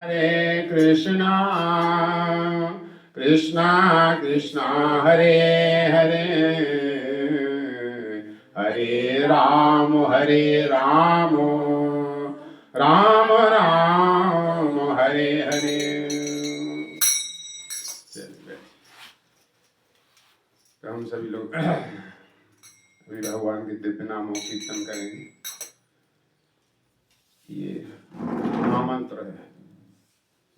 Hare Krishna, Krishna Krishna, Hare Hare, Hare Ram, Ram Ram, Hare Hare. तो हम सभी लोग अभी भगवान के दिव्य नामों की कीर्तन करेंगे। ये महामंत्र है।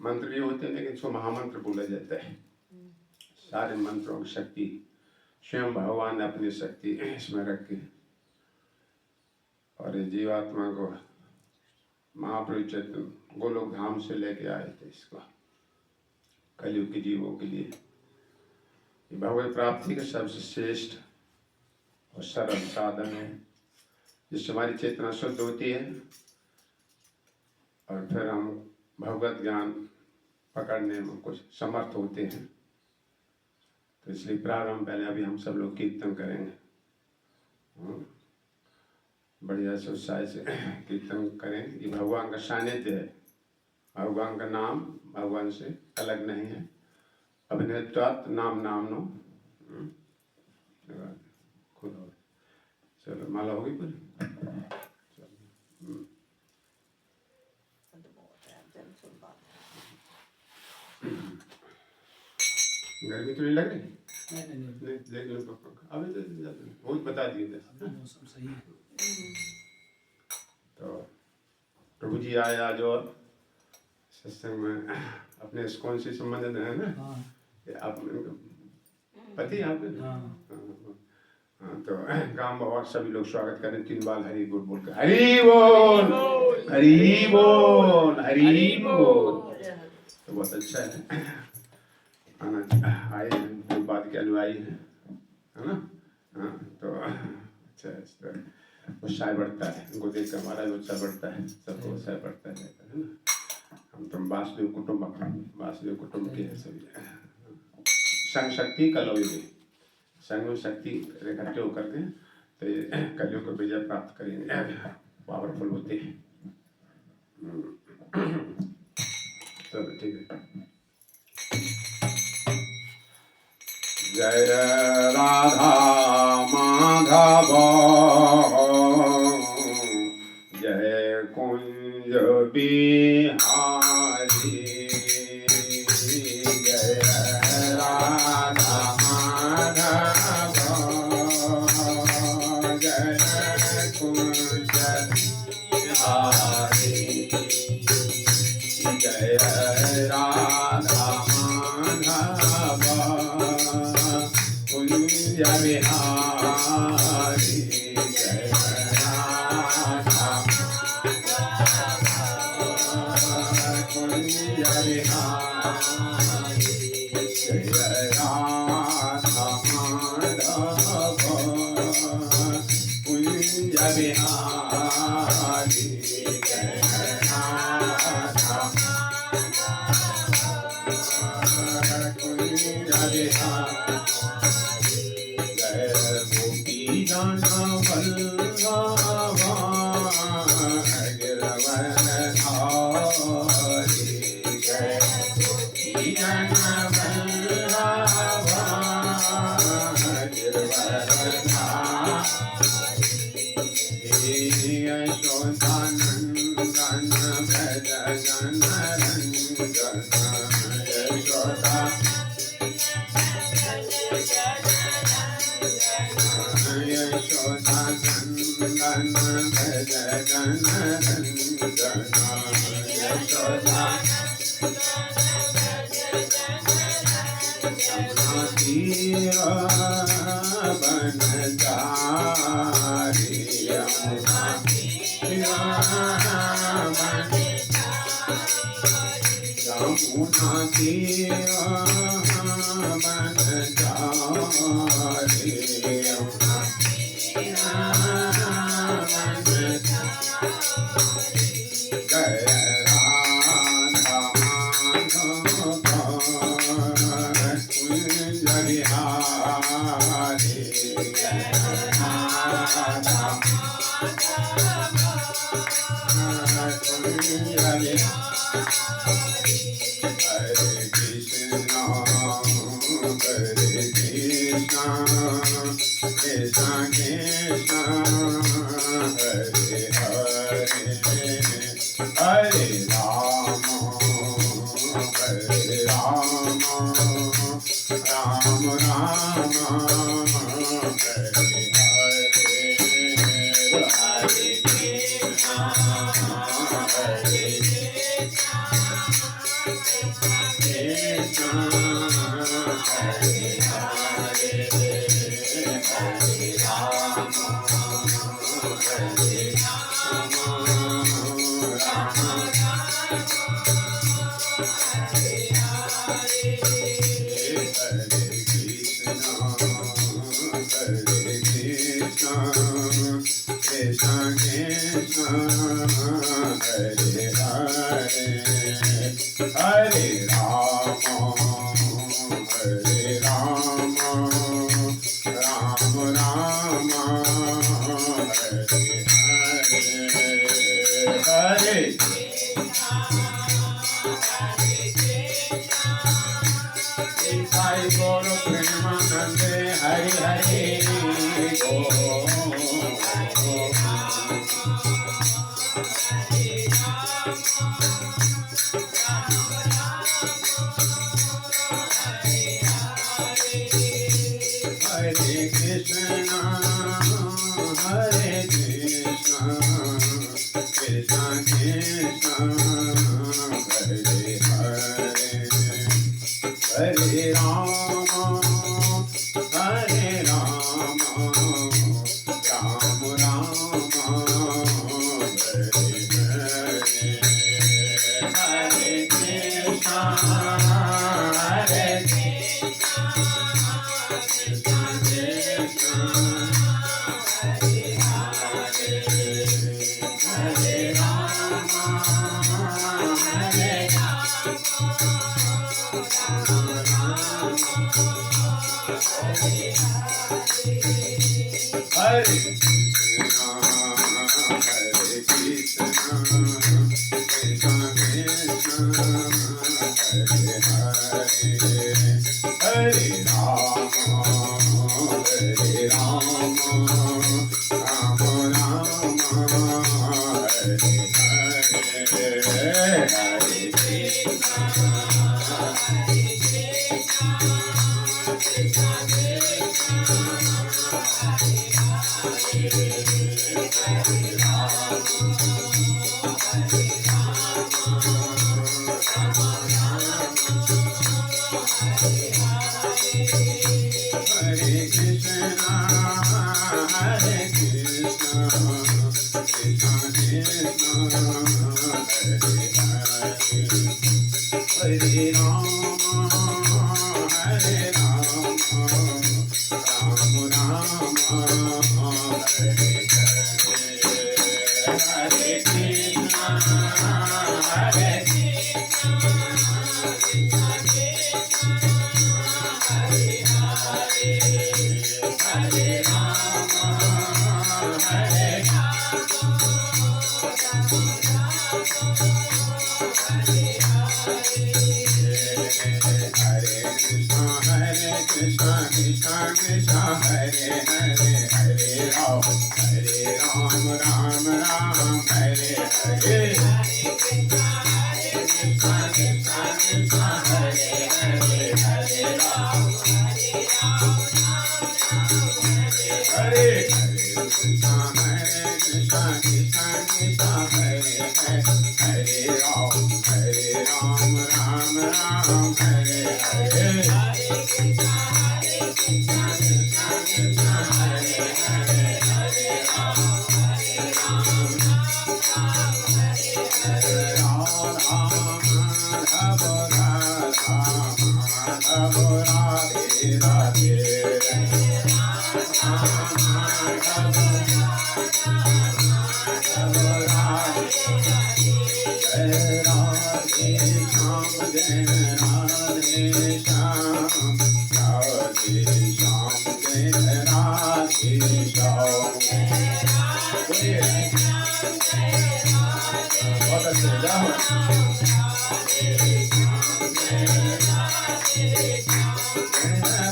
मंत्र भी होते हैं लेकिन इसको महामंत्र बोला जाता है। सारे मंत्रों की शक्ति स्वयं भगवान ने अपनी शक्ति इसमें रख के और जीवात्मा को महाप्रभु चैतन्य गोलोक धाम से लेके आए थे। इसको कलयुग के जीवों के लिए भगवत प्राप्ति का सबसे श्रेष्ठ और सरल साधन है, जिससे हमारी चेतना शुद्ध होती है और फिर हम भगवत ज्ञान पकड़ने में कुछ समर्थ होते हैं। तो इसलिए प्रारंभ पहले अभी हम सब लोग कीर्तन करेंगे। बढ़िया से उत्साह से कीर्तन करें। ये भगवान का सानिध्य है। भगवान का नाम भगवान से अलग नहीं है। अभिनेत्वात् नाम नामनो। खुद चलो माला होगी पूरी। गर्मी तो नहीं लग रही? नहीं देख लो अभी तो बहुत बता दिए मौसम सही है। तो प्रभु जी आए आज और सत्संग में अपने कौन से संबंधित है ना? आप पति आपके? हाँ तो गांव और सभी लोग स्वागत करें। 3 बार हरि बोल बोल कर हरि बोल, हरि बोल, हरि बोल। तो बहुत अच्छा है आना आए हैं, कोई बात के अनुयायी है ना? हाँ तो अच्छा है। उत्साह बढ़ता है उनको देख कर, हमारा भी उत्साह बढ़ता है, सबको उत्साह बढ़ता है ना? हम तुम वासुदेव कुटुंब के हैं सभी। संग शक्ति कलौली, संग में शक्ति इकट्ठे होकर के तो कलयुग को विजय प्राप्त करेंगे, पावरफुल होते हैं। चलो ठीक है। जय राधा माधव, जय कुंज बिहारी, जय राधा माधव, जय कुंज बिहारी, जय राधा माधव, कुंज बिहारी, जय राधा कुंज बिहारी, जय राधा माधव, कुंज बिहारी, जय राधा कुंज बिहारी, जय गोपी जन वल्लभा गिरवरधारी, जय गोपी जन वल्लभा गिरवरधारी, यशोदानंदन भज जन रंजन, यशोदा यशोदानंदन भज जन रंजन, यशोदा तीर बन जारी, यमुना तीर बन जारी, यमुना तीर बन जारी, जय राधा माधव, कुंज बिहारी, जय राधा कुंज बिहारी।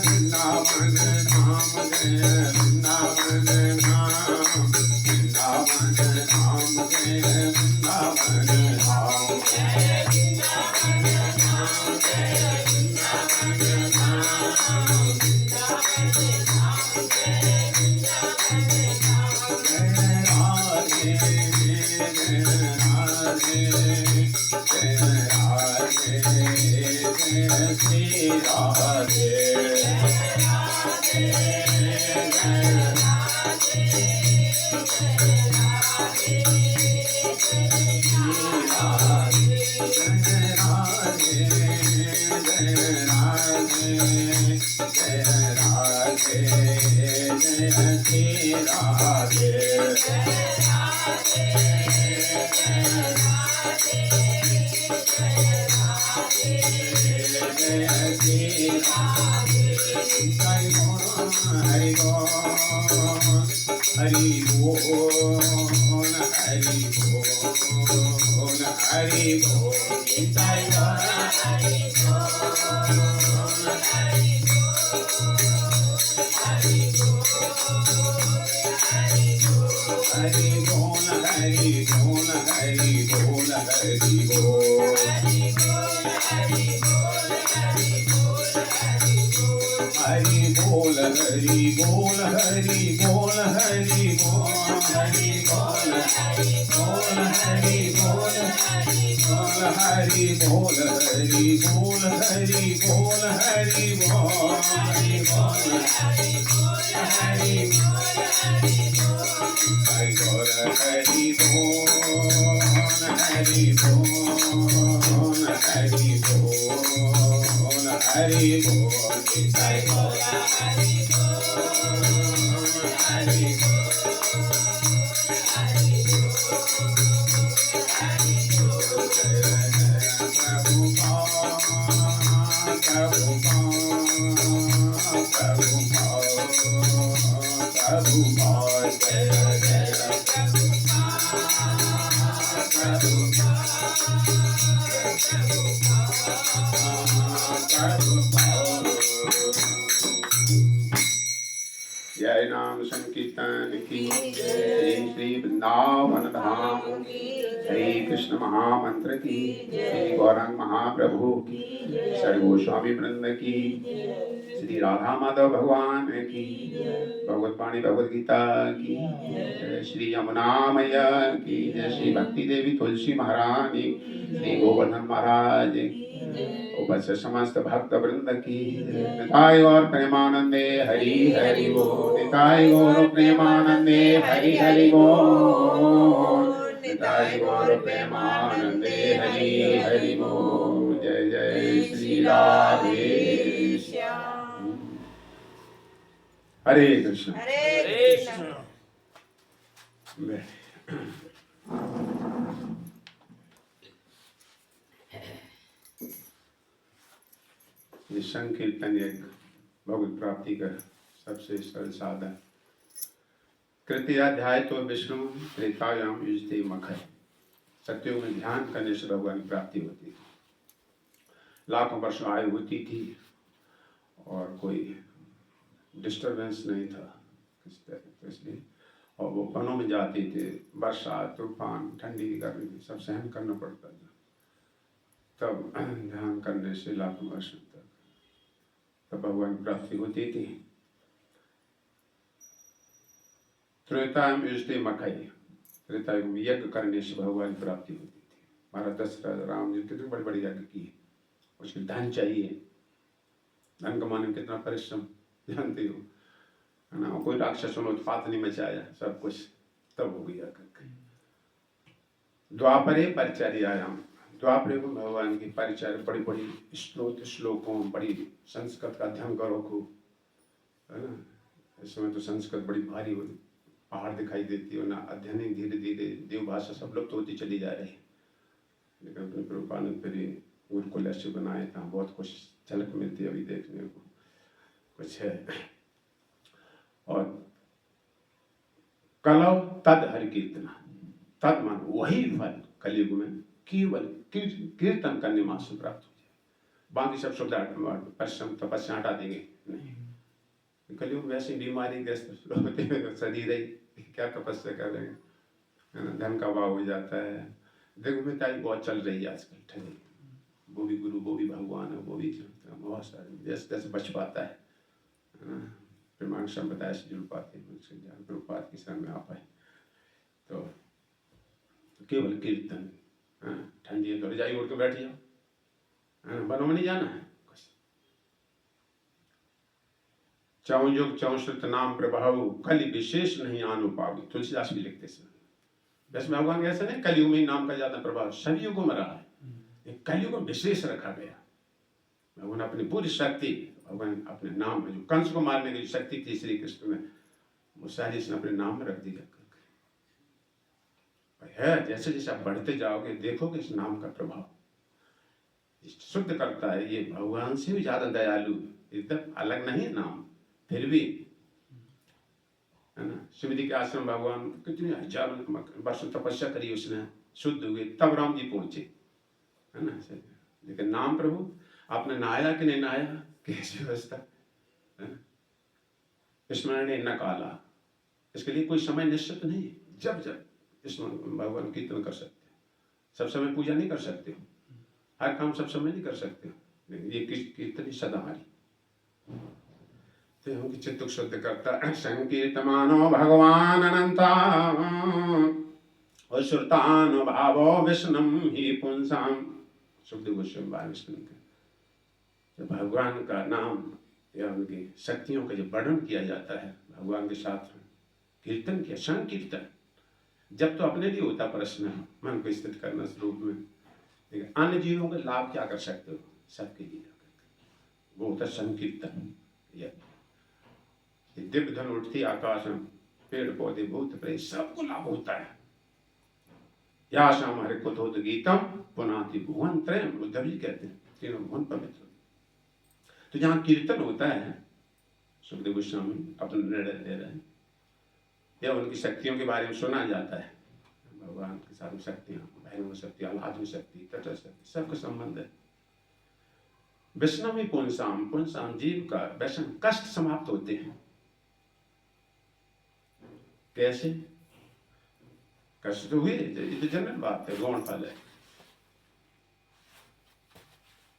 वृंदावन धाम जय वृंदावन धाम, वृंदावन धाम जय वृंदावन धाम, जय नाम संकीर्तन की जय, श्री वृंदावन धाम की, हरे कृष्ण महामंत्र की, श्री गौरांग महाप्रभु की, श्री गोस्वामी वृंद की, श्री राधा माधव भगवान की, भगवत वाणी भगवत गीता की, श्री यमुना मैया की, श्री भक्ति देवी तुलसी महारानी, श्री गोवर्धन महाराज की, उपस्थित समस्त भक्त वृंद की, निताय गौर प्रेमानंदे हरि हरि बोल, निताय गौर प्रेमानंदे हरि हरि बोल, निताय गौर प्रेमानंदे हरि हरि बोल। जय जय श्री राधे श्याम। हरे कृष्ण हरे कृष्ण। ये संकीर्तन एक भगवत प्राप्ति का सबसे सरल साधन। कृत्याध्याय तो विष्णु त्रेतायाम युजते मखय। सत्युग में ध्यान करने से भगवान की प्राप्ति होती थी। लाखों वर्ष आयु होती थी और कोई डिस्टरबेंस नहीं था इसलिए, और वो वनों में जाते थे, वर्षा तूफान ठंडी गर्मी सब सहन करना पड़ता था। तब ध्यान करने से लाखों वर्ष तक तब भगवान की प्राप्ति होती थी। त्रेतायुग युजते मखय। त्रेतायुग में यज्ञ करने से भगवान की प्राप्ति होती थी। महाराज दशरथ राम जी कितने बड़े बड़े यज्ञ किए, उसके धन चाहिए, धन कमाने में कितना परिश्रम जानते हो, है ना। कोई राक्षसों ने उत्पात नहीं मचाया, सब कुछ तब हो गया करके। द्वापरे परिचर्यायाम। द्वापरे को भगवान की परिचर्या, बड़ी बड़ी श्लोकों, बड़ी संस्कृत का अध्ययन करो खूब, है ना। इस समय तो संस्कृत बड़ी भारी हो, पहाड़ दिखाई देती है ना। अध्ययन ही धीरे धीरे देव भाषा सब लोग तो होती चली जा रही है, लेकिन अपने प्रभुपाद ने फिर गुरुकुल ऐसे बनाए था, बहुत कुछ झलक मिलती है अभी देखने को कुछ है। और कलौ तद हरि कीर्तना। तद मान वही फल कलयुग में केवल कीर्तन करने मात्र से प्राप्त हो जाए। बाकी सब सुविधा परिश्रम तपस्या हटा देंगे, नहीं। कलयुग में वैसी बीमारी ग्रस्त होते हैं, शरीर ही क्या तपस्या करेंगे, है ना। धन का अभाव हो जाता है, दिग्विजयताई बहुत चल रही है आजकल, ठगी। वो भी गुरु, वो भी भगवान है, वो भी बहुत सारे, जैसे जैसे बच पाता है ना, प्रमाण संप्रदाय से जुड़ पाते हैं, उसके ज्ञान प्रभुपाद की शरण में आ पाए। तो केवल कीर्तन, ठंडी है तो रजाई ओढ़ के बैठ जाओ, वनों में नहीं जाना है। चौं युग चौश्रुत नाम प्रभाव, कलि विशेष नहीं आनु पावी। तुलसीदास भी लिखते हैं। वैसे भगवान कैसे नहीं, कलयुग में नाम का ज्यादा प्रभाव सभी युगों में रहा है, कलयुग में विशेष रखा गया। भगवान अपनी पूरी शक्ति, भगवान अपने नाम में, जो कंस को मारने की शक्ति थी श्री कृष्ण में, वो सारी इसने अपने नाम में रख दी है। जैसे जैसे आप बढ़ते जाओगे देखोगे इस नाम का प्रभाव शुद्ध करता है। ये भगवान से भी ज्यादा दयालु, एकदम अलग नहीं नाम, फिर भी, है ना। शिवजी के आश्रम भगवान कितनी हजारों वर्ष तपस्या करी उसने, शुद्ध हुए, तब राम जी पहुंचे, है ना। लेकिन नाम प्रभु आपने नहाया कि नहीं नहाया, कैसी व्यवस्था, स्मरण न काला, इसके लिए कोई समय निश्चित नहीं। जब जब इसमें भगवान कीर्तन कर सकते, सब समय पूजा नहीं कर सकते, हर काम सब समय नहीं कर सकते, लेकिन ये कीर्तन सदा हमारी तो चित्त शुद्ध करता। संकीर्तमानो भगवान अनंता और श्रुतानुभावो विष्णुम ही पुंसाम। सुखदेव गोस्वामी विष्णु के जब भगवान का नाम या उनकी शक्तियों का जब वर्णन किया जाता है, भगवान के साथ कीर्तन किया, संकीर्तन, जब तो अपने लिए होता प्रश्न, मन को स्थित करना स्वरूप में, लेकिन अन्य जीवों के लाभ क्या कर सकते हो, सबके लिए वो होता संकीर्तन। दिव्य धन उठती आकाश में, पेड़ पौधे भूत प्रेत सबको लाभ होता है। या शाम हरे कुतोद गीतम पुनाति भुवन त्रयम, उद्धव जी कहते हैं तीनों भुवन पवित्र। तो जहाँ कीर्तन होता है, सुखदेव गोस्वामी अपना निर्णय दे रहे हैं, या उनकी शक्तियों के बारे में सुना जाता है, भगवान के साथ शक्तियां, भैरव शक्ति, आह्लाद शक्ति, तटस्थ शक्ति, सबका संबंध है। विष्णु पुंसाम, पुंसाम जीव का व्यसन कष्ट समाप्त होते हैं। कैसे कष्ट तो हुए, ये तो जनरल बात है, गौण फल है।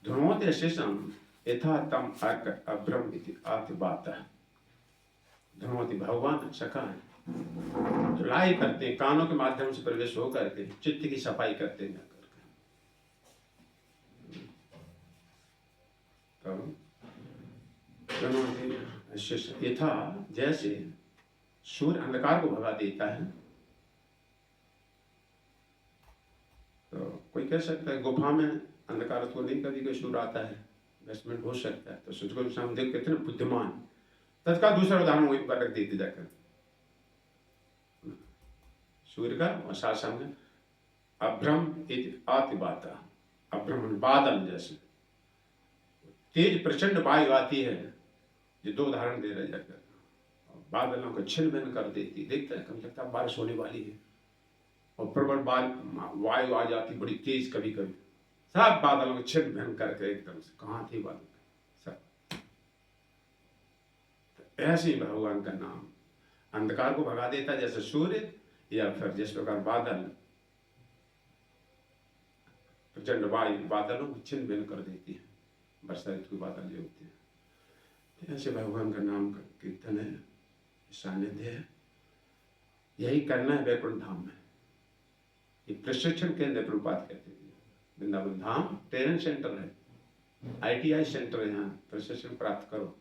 धुनोते शेषम यथा तम अर्क अभ्रम इति आति बात है। धुनोते भगवान सखा है, धुलाई करते हैं, कानों के माध्यम से प्रवेश हो करके चित्त की सफाई करते हैं करके। यथा जैसे सूर्य अंधकार को भगा देता है, तो कोई कह सकता है गुफा में अंधकार को नहीं, कभी कोई सूर्य आता है, 10 मिनट हो सकता है, तो सूर्य को सामने देख कितने बुद्धिमान। तत्काल दूसरा उदाहरण वही पर रख देते जाकर, सूर्य का और साथ सामने अभ्रम आति बाता, अभ्रम बादल जैसे तेज प्रचंड वायु आती है, ये दो उदाहरण दे रहे जाकर, बादलों को छिन्न भिन्न कर देती, देखते हैं कम लगता है बारिश होने वाली है, और प्रबल वायु आ जाती बड़ी तेज, कभी कभी सब बादलों को छिन्न भिन्न करके एकदम से कहाँ थे बादल सब। तो ऐसे ही भगवान का नाम अंधकार को भगा देता है, जैसे सूर्य, या फिर जिस प्रकार बादल प्रचंड वायु बादलों को छिन्न भिन्न कर देती है, वर्षा ऋतु के बादल जो होते हैं। ऐसे भगवान का नाम का कीर्तन है, सानिध्य है, यही करना है वैकुंठ धाम में। ये प्रशिक्षण केंद्र प्रभुपाद कहते हैं, वृंदावन धाम ट्रेनिंग सेंटर है, ITI सेंटर है, यहाँ प्रशिक्षण प्राप्त करो।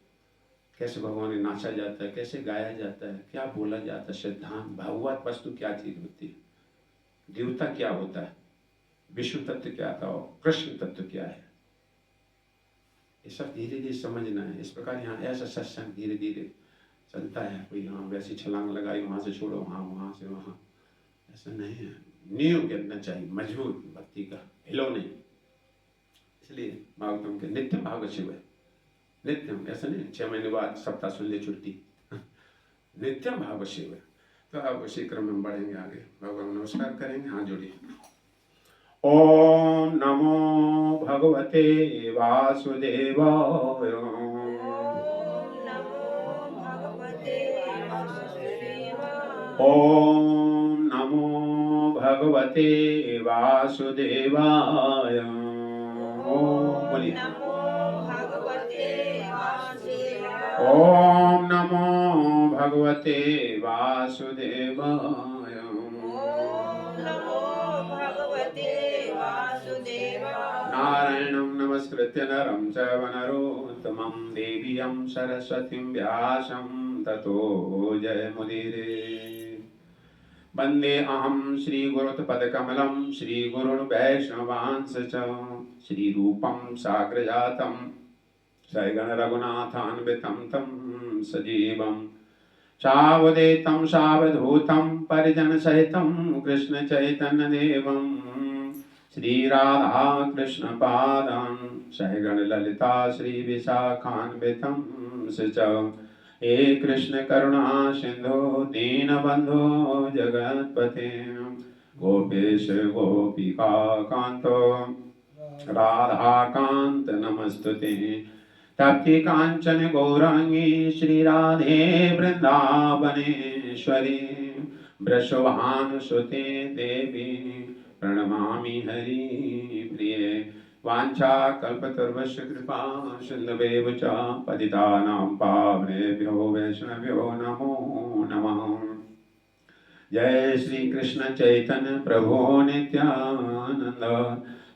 कैसे भगवान ने नाचा जाता है, कैसे गाया जाता है, क्या बोला जाता है, सिद्धांत, भागवत वस्तु क्या चीज होती है, देवता क्या होता है, विष्णु तत्व क्या था, कृष्ण तत्व क्या है, ये सब धीरे धीरे समझना है। इस प्रकार यहाँ ऐसा सत्संग धीरे धीरे चलता है। कोई यहाँ वैसी छलांग लगाई, वहां से छोड़ो, वहां से वहां, ऐसा नहीं है। नींव गिरना चाहिए मजबूत भक्ति का, हिलो नहीं। इसलिए भागवतम के नित्यम भागवत शिव है, नित्यम, ऐसा नहीं 6 महीने बाद सप्ताह सुन ले छुट्टी, नित्यम भागवत शिव है। तो अब उसी क्रम में बढ़ेंगे आगे। भगवान नमस्कार करेंगे, हाथ जोड़िए। ओम नमो भगवते वासुदेवाय। ओम नमो भगवते वासुदेवाय। बोलिए। ओम नमो भगवते वासुदेवाय। नारायणं नमस्कृत्य नरं चैव नरोत्तमं देवीं सरस्वतीं व्यासं ततो जयमुदीरये। वन्दे अहं श्रीगुरुपदकमलं श्रीगुरुन् वैष्णवांश्च श्रीरूपं साग्रजातं सगण रघुनाथान्वितं तं सजीवं सावधूतं सावधूतं परिजनसहितं कृष्ण चैतन्यदेवं श्री राधा कृष्ण पादान् सगण ललिता श्री विशाखान्वितं च। हे कृष्ण करुणा सिंधु दीनबंधो जगत्पते गोपेश गोपिका कांतो राधा कांत नमस्तुते। तप्ति कांचन गौरांगी श्री राधे वृंदावनेश्वरी वृषभानुसुते देवी प्रणमामि हरि प्रिये। वाञ्छा कल्पतरुश्च कृपा सिन्धुवेव च पतितानां पावनेभ्यो वैष्णवेभ्यो नमो नमः। जय श्री कृष्ण चैतन्य प्रभु नित्यानंद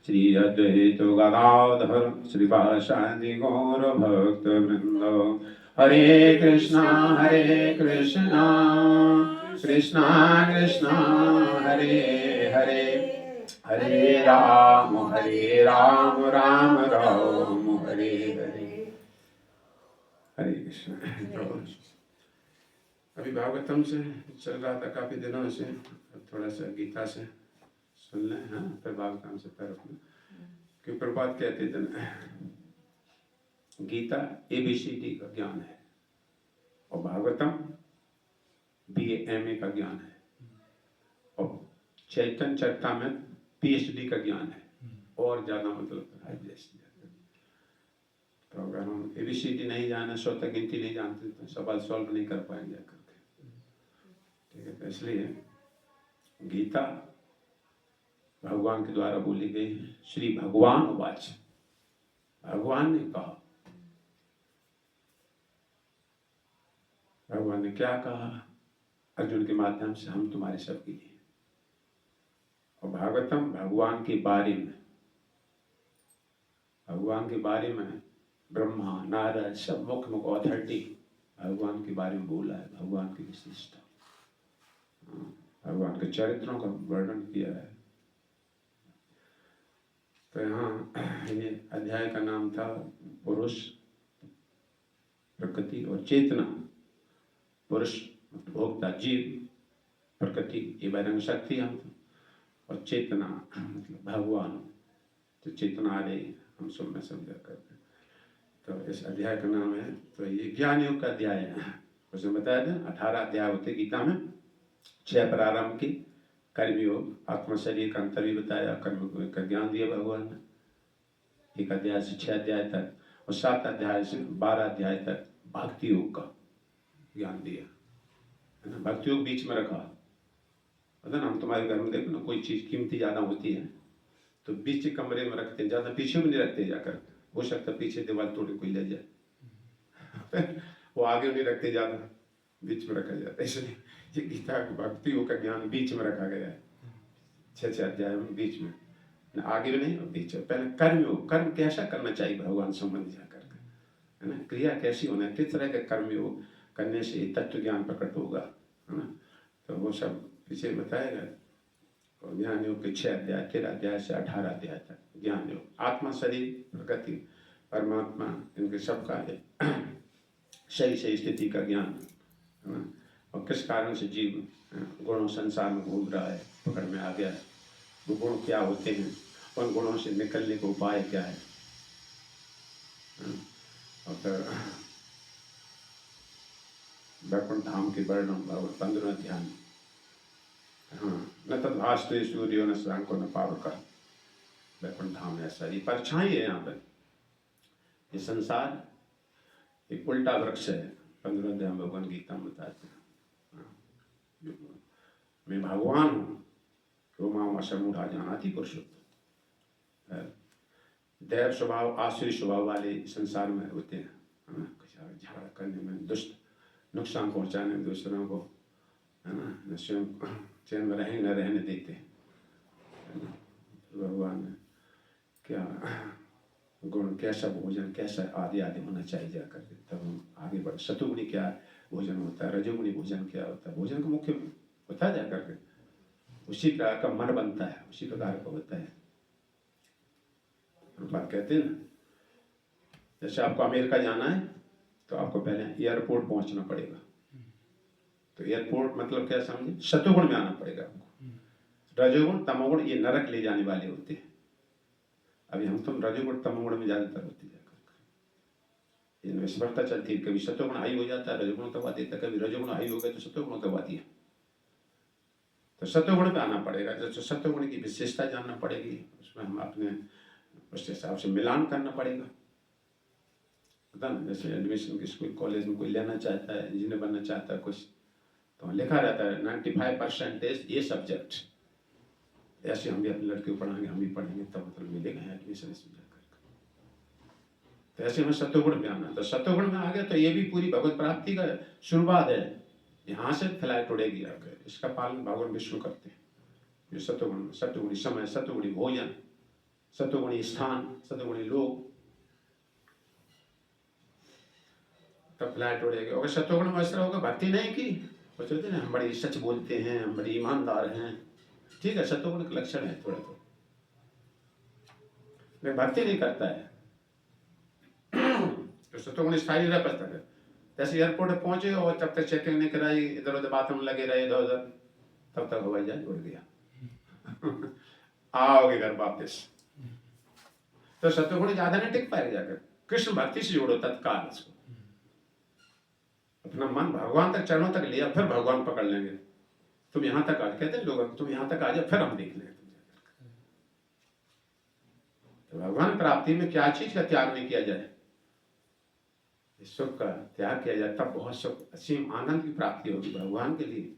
श्री अद्वैत गदाधर श्रीवासादि गौर भक्त वृंद। हरे कृष्णा कृष्णा कृष्णा हरे हरे हरे राम राम राम हरे हरे। हरे कृष्ण। अभी भागवतम से चल रहा था काफी दिनों से, थोड़ा सा गीता से सुन लें। हाँ, फिर भागवतम से पैर अपना, कि प्रभात कहते थे गीता ABCD का ज्ञान है और भागवतम BA MA का ज्ञान है और चैतन्य चरितामृत PhD का ज्ञान है और ज्यादा मतलब है। तो अगर हम ABCD नहीं जाने, स्वतः गिनती नहीं जानते तो सवाल सॉल्व नहीं कर पाएंगे करके। ठीक है, तो इसलिए गीता भगवान के द्वारा बोली गई। श्री भगवान वाच, भगवान ने कहा। भगवान ने क्या कहा? अर्जुन के माध्यम से हम तुम्हारे सबके लिए। और भागवतम भगवान के बारे में, भगवान के बारे में ब्रह्मा नारद सब मुख्य अथॉरिटी भगवान के बारे में बोला है। भगवान की विशेषता, भगवान के चरित्रों का वर्णन किया है। तो यहाँ ये अध्याय का नाम था पुरुष, प्रकृति और चेतना। पुरुष भोक्ता जीव, प्रकृति ये बहिरंग शक्ति हम, और चेतना मतलब भगवान। तो चेतना आ रही हम सब में समझा करते। तो इस अध्याय का नाम है, तो ये ज्ञान योग का अध्याय है। उसमें बताया था 18 अध्याय होते गीता में। 6 प्रारंभ की कर्मयोग, आत्मा शरीर का अंतर भी बताया, कर्म का ज्ञान दिया भगवान ने 1 अध्याय से 6 अध्याय तक, और 7 अध्याय से 12 अध्याय तक भक्ति योग का ज्ञान दिया है ना। भक्ति योग बीच में रखा। पता ना, हम तुम्हारे घर में देखो ना, कोई चीज कीमती ज्यादा होती है तो बीच कमरे में रखते हैं, ज्यादा पीछे भी नहीं रखते जाकर। हो सकता पीछे दीवार तोड़ कोई ले जाए वो आगे नहीं रखते, ज्यादा बीच में रखा जाता है। इसलिए ये गीता भक्ति योग का ज्ञान बीच में रखा गया है। 6 अध्याय में बीच में, आगे भी नहीं और बीच में। पहले कर्म योग, कर्म कैसा करना चाहिए भगवान संबंधी जाकर है ना, क्रिया कैसी होना है, किस तरह के कर्म योग करने से तत्व ज्ञान प्रकट होगा है ना। तो वो सब पीछे बताएगा। और ज्ञान योग के 6 अध्याय, 13 अध्याय से 18 अध्याय तक ज्ञान योग, आत्मा शरीर प्रकृति परमात्मा इनके सबका है सही सही स्थिति का ज्ञान है ना। और किस कारण से जीव गुणों संसार में घूम रहा है, पकड़ में आ गया है, वो गुण क्या होते हैं, उन गुणों से निकलने का उपाय क्या है। और फिर वैकुंठ धाम के वर्णन 15वें ध्यान। हाँ, न तद्भासते सूर्यो न शशांको न पावकः वैकुंठ धाम है, ऐसा ये परछाई है यहाँ पर। ये संसार एक उल्टा वृक्ष है। 15 अध्याय भगवान गीता में बताते हैं, मैं भगवान हूँ, तो माँ वशमूढ़ा जानाति पुरुषोत्तम। दैव स्वभाव आसुरी स्वभाव वाले संसार में होते हैं, है ना, झगड़ा करने में, दुष्ट, नुकसान पहुंचाने में दूसरों को, है ना, न स्वयं चैन में रहें न रहने देते, है ना। भगवान ने क्या गुण, कैसा भोजन, कैसा आदि आदि होना चाहिए जाकर के, तब हम आगे बढ़। शतुगुणी क्या भोजन होता है, रजोगुणी भोजन क्या होता है, भोजन का मुख्य होता है जाकर के, उसी प्रकार का मन बनता है, उसी प्रकार का होता है। बात कहते हैं ना, जैसे आपको अमेरिका जाना है तो आपको पहले एयरपोर्ट पहुंचना पड़ेगा। तो एयरपोर्ट मतलब क्या समझे, शतुगुण में आना पड़ेगा आपको। रजोगुण तमोगुण ये नरक ले जाने वाले होते हैं। अभी हम तुम रजोगुण तमोगुण में ज्यादातर होते जाकर, इनमें स्पर्धा चलती है। कभी शतुगुण हाई हो जाता है, रजोगुण तब आती है, कभी रजोगुण हाई हो गए तो शतुगुण तब आती है। तो शतुगुण में आना पड़ेगा। जैसे शतुगुण की विशेषता जानना पड़ेगी, उसमें हम अपने उस हिसाब से मिलान करना पड़ेगा। पता ना, जैसे एडमिशन के स्कूल कॉलेज में कोई लेना चाहता है, इंजीनियर बनना चाहता है कुछ, तो लिखा रहता है 95% ये सब्जेक्ट। ऐसे हम भी अपने लड़के को पढ़ाएंगे, हम भी पढ़ेंगे, तब मतलब मिलेगा एडमिशन इसमें जाकर। तो ऐसे में शतुगुण में आना, तो शतुगुण में आ गया तो ये भी पूरी भगवत प्राप्ति का शुरुआत है। यहाँ से फ्लाइट उड़ेगी आकर, इसका पालन भगवान विष्णु करते हैं। ये शतुगुण, शतुगुणी समय, शतुगुणी भोजन, शतुगुणी स्थान, शतुगुणी लोग, तब फ्लाइट उड़ेगी। अगर शतुगुण में ऐसा होगा, भक्ति नहीं की, वो सोचते हैं हम बड़े सच बोलते हैं, हम बड़े ईमानदार हैं, ठीक है, शतुगुण का लक्षण है थोड़ा तो, लेकिन भक्ति नहीं करता है तो शतुगुण स्थायी रह पाता है। जैसे एयरपोर्ट पहुंचे और तब तक चेकिंग नहीं कराई, इधर उधर बाथरूम लगे रहे इधर उधर, तब तक हवाई जहाज उड़ गया आओगे घर वापस। तो शतुगुण ज्यादा नहीं टिक पाएगा जाकर। कृष्ण भक्ति से जोड़ो तत्काल इसको, अपना मन भगवान तक, चरणों तक लिया, फिर भगवान पकड़ लेंगे। तुम यहां तक आ, कहते हैं लोग, तुम यहां तक आ जाओ फिर हम देख लेंगे तुम जाकर। तो भगवान प्राप्ति में क्या चीज का त्याग नहीं किया जाए, सुख का त्याग किया जाए, तब बहुत सुख, असीम आनंद की प्राप्ति होगी भगवान के लिए।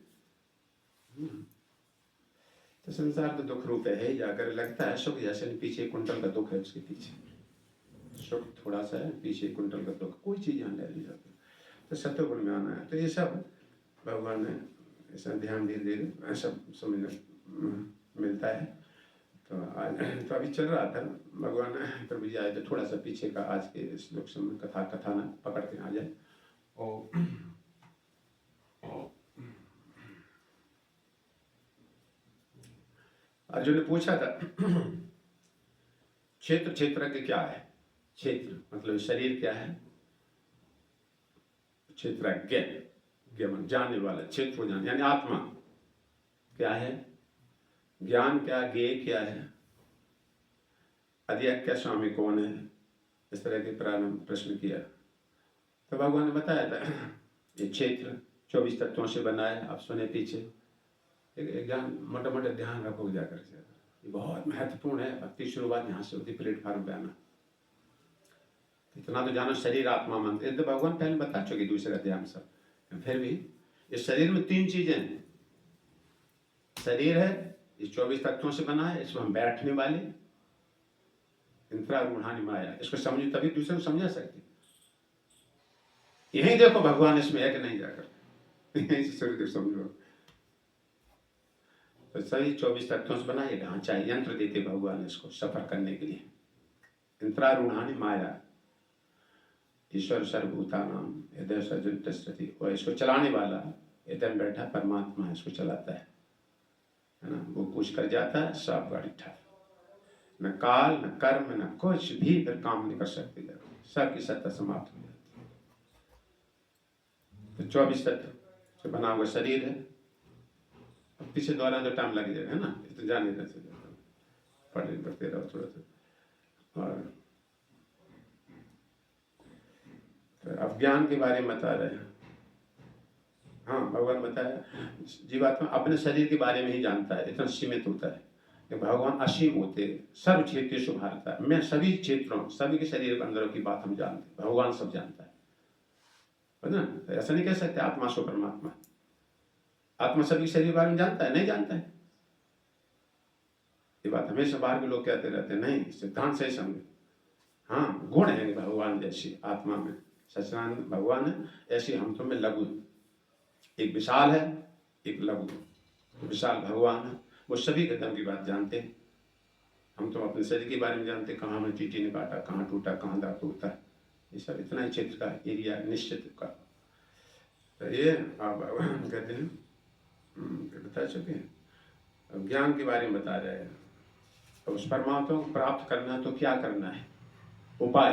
तो संसार तो दुख रूप है ही, जाकर लगता है सुख जैसे पीछे कुंटल का दुख है, उसके पीछे सुख थोड़ा सा है, पीछे कुंटल का दुख, कोई चीज यहाँ ले नहीं जाती। तो सत्वगुण में आना है। तो ये सब भगवान ने ऐसा ध्यान धीरे धीरे सब समझने मिलता है। तो आज तो अभी चल रहा था, भगवान प्रभु जी आए तो थोड़ा सा पीछे का आज के श्लोक समय कथा ना पकड़ के आ जाए। अर्जुन ने पूछा था क्षेत्र, क्षेत्रज्ञ क्या है? क्षेत्र मतलब शरीर क्या है, क्षेत्रज्ञ ज्ञान जानने वाला, क्षेत्र को जान यानी आत्मा क्या है, ज्ञान क्या, ज्ञेय क्या है, अधियज्ञ स्वामी कौन है, इस तरह के प्रारंभ प्रश्न किया। तो भगवान ने बताया था ये क्षेत्र 24 तत्वों से बना है। आप सुने पीछे एक ज्ञान, मोटा मोटा ध्यान रखो जाकर से, ये बहुत महत्वपूर्ण है। भक्ति शुरुआत यहाँ से होती, प्लेटफार्म पे आना। इतना तो जानो शरीर आत्मा मन, ये तो भगवान पहले बता चुके दूसरे अध्याय में सब। फिर भी इस शरीर में 3 चीजें हैं। शरीर है, इस 24 तत्वों से बना है, इसमें हम बैठने वाले, इंद्रियारूढ़ानि माया, इसको समझो तभी दूसरे को समझा सकते। यही देखो भगवान इसमें है कि नहीं, जाकर यहीं से शुरू समझो। तो सही 24 तत्वों से बना, ये ढांचा यंत्र देते भगवान इसको सफर करने के लिए। इंद्रियारूढ़ानि माया, ईश्वर सर्वभूतानां हृदय सजन तिष्ठति, और इसको चलाने वाला हृदय में बैठा परमात्मा इसको चलाता है ना। वो कुछ कर जाता है, सब गाड़ी ठप, न काल न कर्म न कुछ भी फिर काम नहीं कर सकते, सबकी सत्ता समाप्त हो जाती है। तो 24 तत्व से बना हुआ शरीर है। अब पीछे दोहराने तो टाइम लग जाएगा, है ना, तो जाने पढ़ते रहो थोड़ा सा। और तो अब ज्ञान के बारे में बता रहे हैं। हाँ, भगवान बताया जीवात्मा अपने शरीर के बारे में ही जानता है, इतना सीमित होता है। कि भगवान असीम होते, सर्व क्षेत्रेषु भारत, मैं सभी क्षेत्रों, सभी के शरीर के अंदरों की बात हम जानते, भगवान सब जानता है ना। ऐसा नहीं कह सकते आत्मा सो परमात्मा। आत्मा सभी शरीर के बारे में जानता है? नहीं जानता है। ये बात हमेशा बाहर के लोग कहते रहते हैं, नहीं सिद्धांत सही समझे। हाँ, गुण है भगवान जैसी आत्मा में, सच्चिदानंद भगवान है, ऐसी हम तो में लघु, एक विशाल है, एक लघु। विशाल भगवान है, वो सभी कदम की बात जानते हैं। हम तो अपने शरीर के बारे में जानते, कहाँ में चींटी ने काटा, कहाँ टूटा, कहाँ दांत टूटा, ये सब इतना ही क्षेत्र का एरिया निश्चित का। तो ये आप भगवान कहते हैं, बता चुके हैं। ज्ञान के बारे में बता रहे हैं। तो उस परमात्मा को प्राप्त करना है तो क्या करना है, उपाय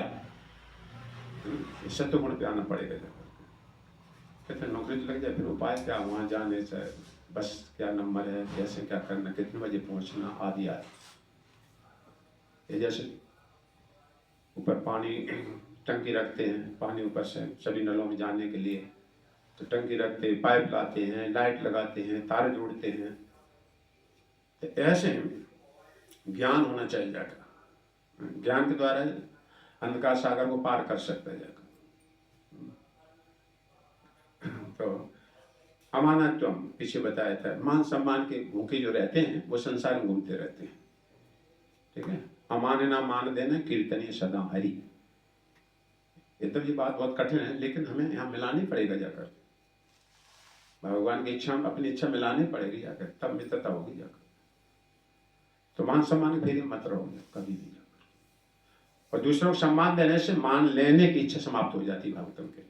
सत्य गुण पे आना पड़ेगा। जब कहते हैं नौकरी तो लग जाए, फिर उपाय क्या, वहाँ जाने से बस क्या नंबर है, कैसे क्या करना, कितने बजे पहुँचना, आदि आदि। ये जैसे ऊपर पानी टंकी रखते हैं, पानी ऊपर से सभी नलों में जाने के लिए, तो टंकी रखते हैं, पाइप लाते हैं, लाइट लगाते हैं, तार जोड़ते हैं। तो ऐसे ज्ञान होना चाहिए जाकर, ज्ञान के द्वारा अंधकार सागर को पार कर सकता है जाकर। तो अमानत्वम पीछे बताया था, मान सम्मान के भूखे जो रहते हैं वो संसार में घूमते रहते हैं, ठीक है। अमान ना मान देना कीर्तनीय सदा हरि। ये तो ये बात बहुत कठिन है, लेकिन हमें यहाँ मिलानी पड़ेगा जाकर, भगवान की इच्छा, अपनी इच्छा मिलानी पड़ेगी जाकर, तब मित्रता होगी जाकर। तो मान सम्मान के फेरे मत रहो कभी नहीं जाकर। और दूसरों को सम्मान देने से मान लेने की इच्छा समाप्त हो जाती है, भागवतम कहती है।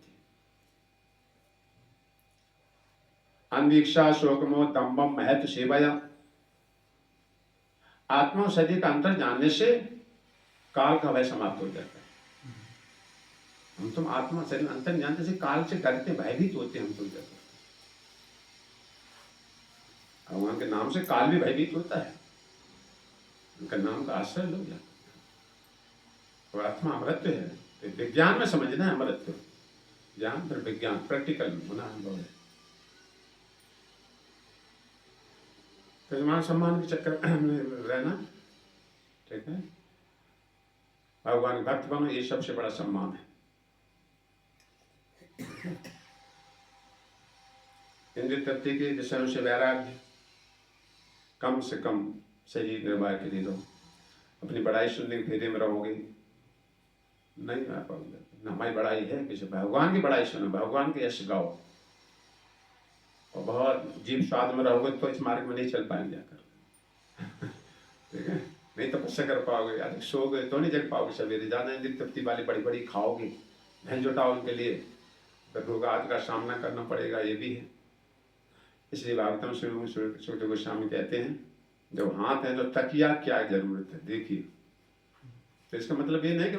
अनवीक्षा शोकमो दम्बम महत्व सेवया। आत्मा और शरीर का अंतर जानने से काल का भय समाप्त हो जाता है। हम तुम आत्मा शरीर अंतर जानने से काल से डरते, भयभीत होते हैं हम तुम जाकर। भगवान के नाम से काल भी भयभीत होता है, उनका नाम का आश्रय लो जाकर। और आत्मा अमृत्य है, तो विज्ञान में समझना है अमृत्य, ज्ञान फिर विज्ञान, प्रैक्टिकल होना अनुभव है। तो मान सम्मान के चक्कर में रहना, ठीक है। भगवान भक्त बनो, ये सबसे बड़ा सम्मान है। इंद्रिय तृप्ति के विषयों से वैराग्य, कम से कम शरीर निर्वाह के लिए रहो। अपनी बड़ाई सुनने के फेरे में रहोगे नहीं आ पाओगे। न हमारी बड़ाई है, किसी भगवान की बड़ाई सुनो, भगवान के यश गाओ। और बहुत जीव स्वाद में रहोगे तो इस मार्ग में नहीं चल पाएंगे जाकर, ठीक है। नहीं तपस्या कर पाओगे, अधिक सोओगे तो नहीं जग पाओगे सवेरे। ज्यादा इंद्रिय तृप्ति वाली बड़ी बड़ी खाओगे, धन जुटाओ उनके लिए, तो रोगाद का सामना करना पड़ेगा, ये भी है। इसलिए भागवतम सुखदेव गोस्वामी कहते हैं, जब हाथ है तो तकिया क्या जरूरत है, देखिए। तो इसका मतलब ये नहीं कि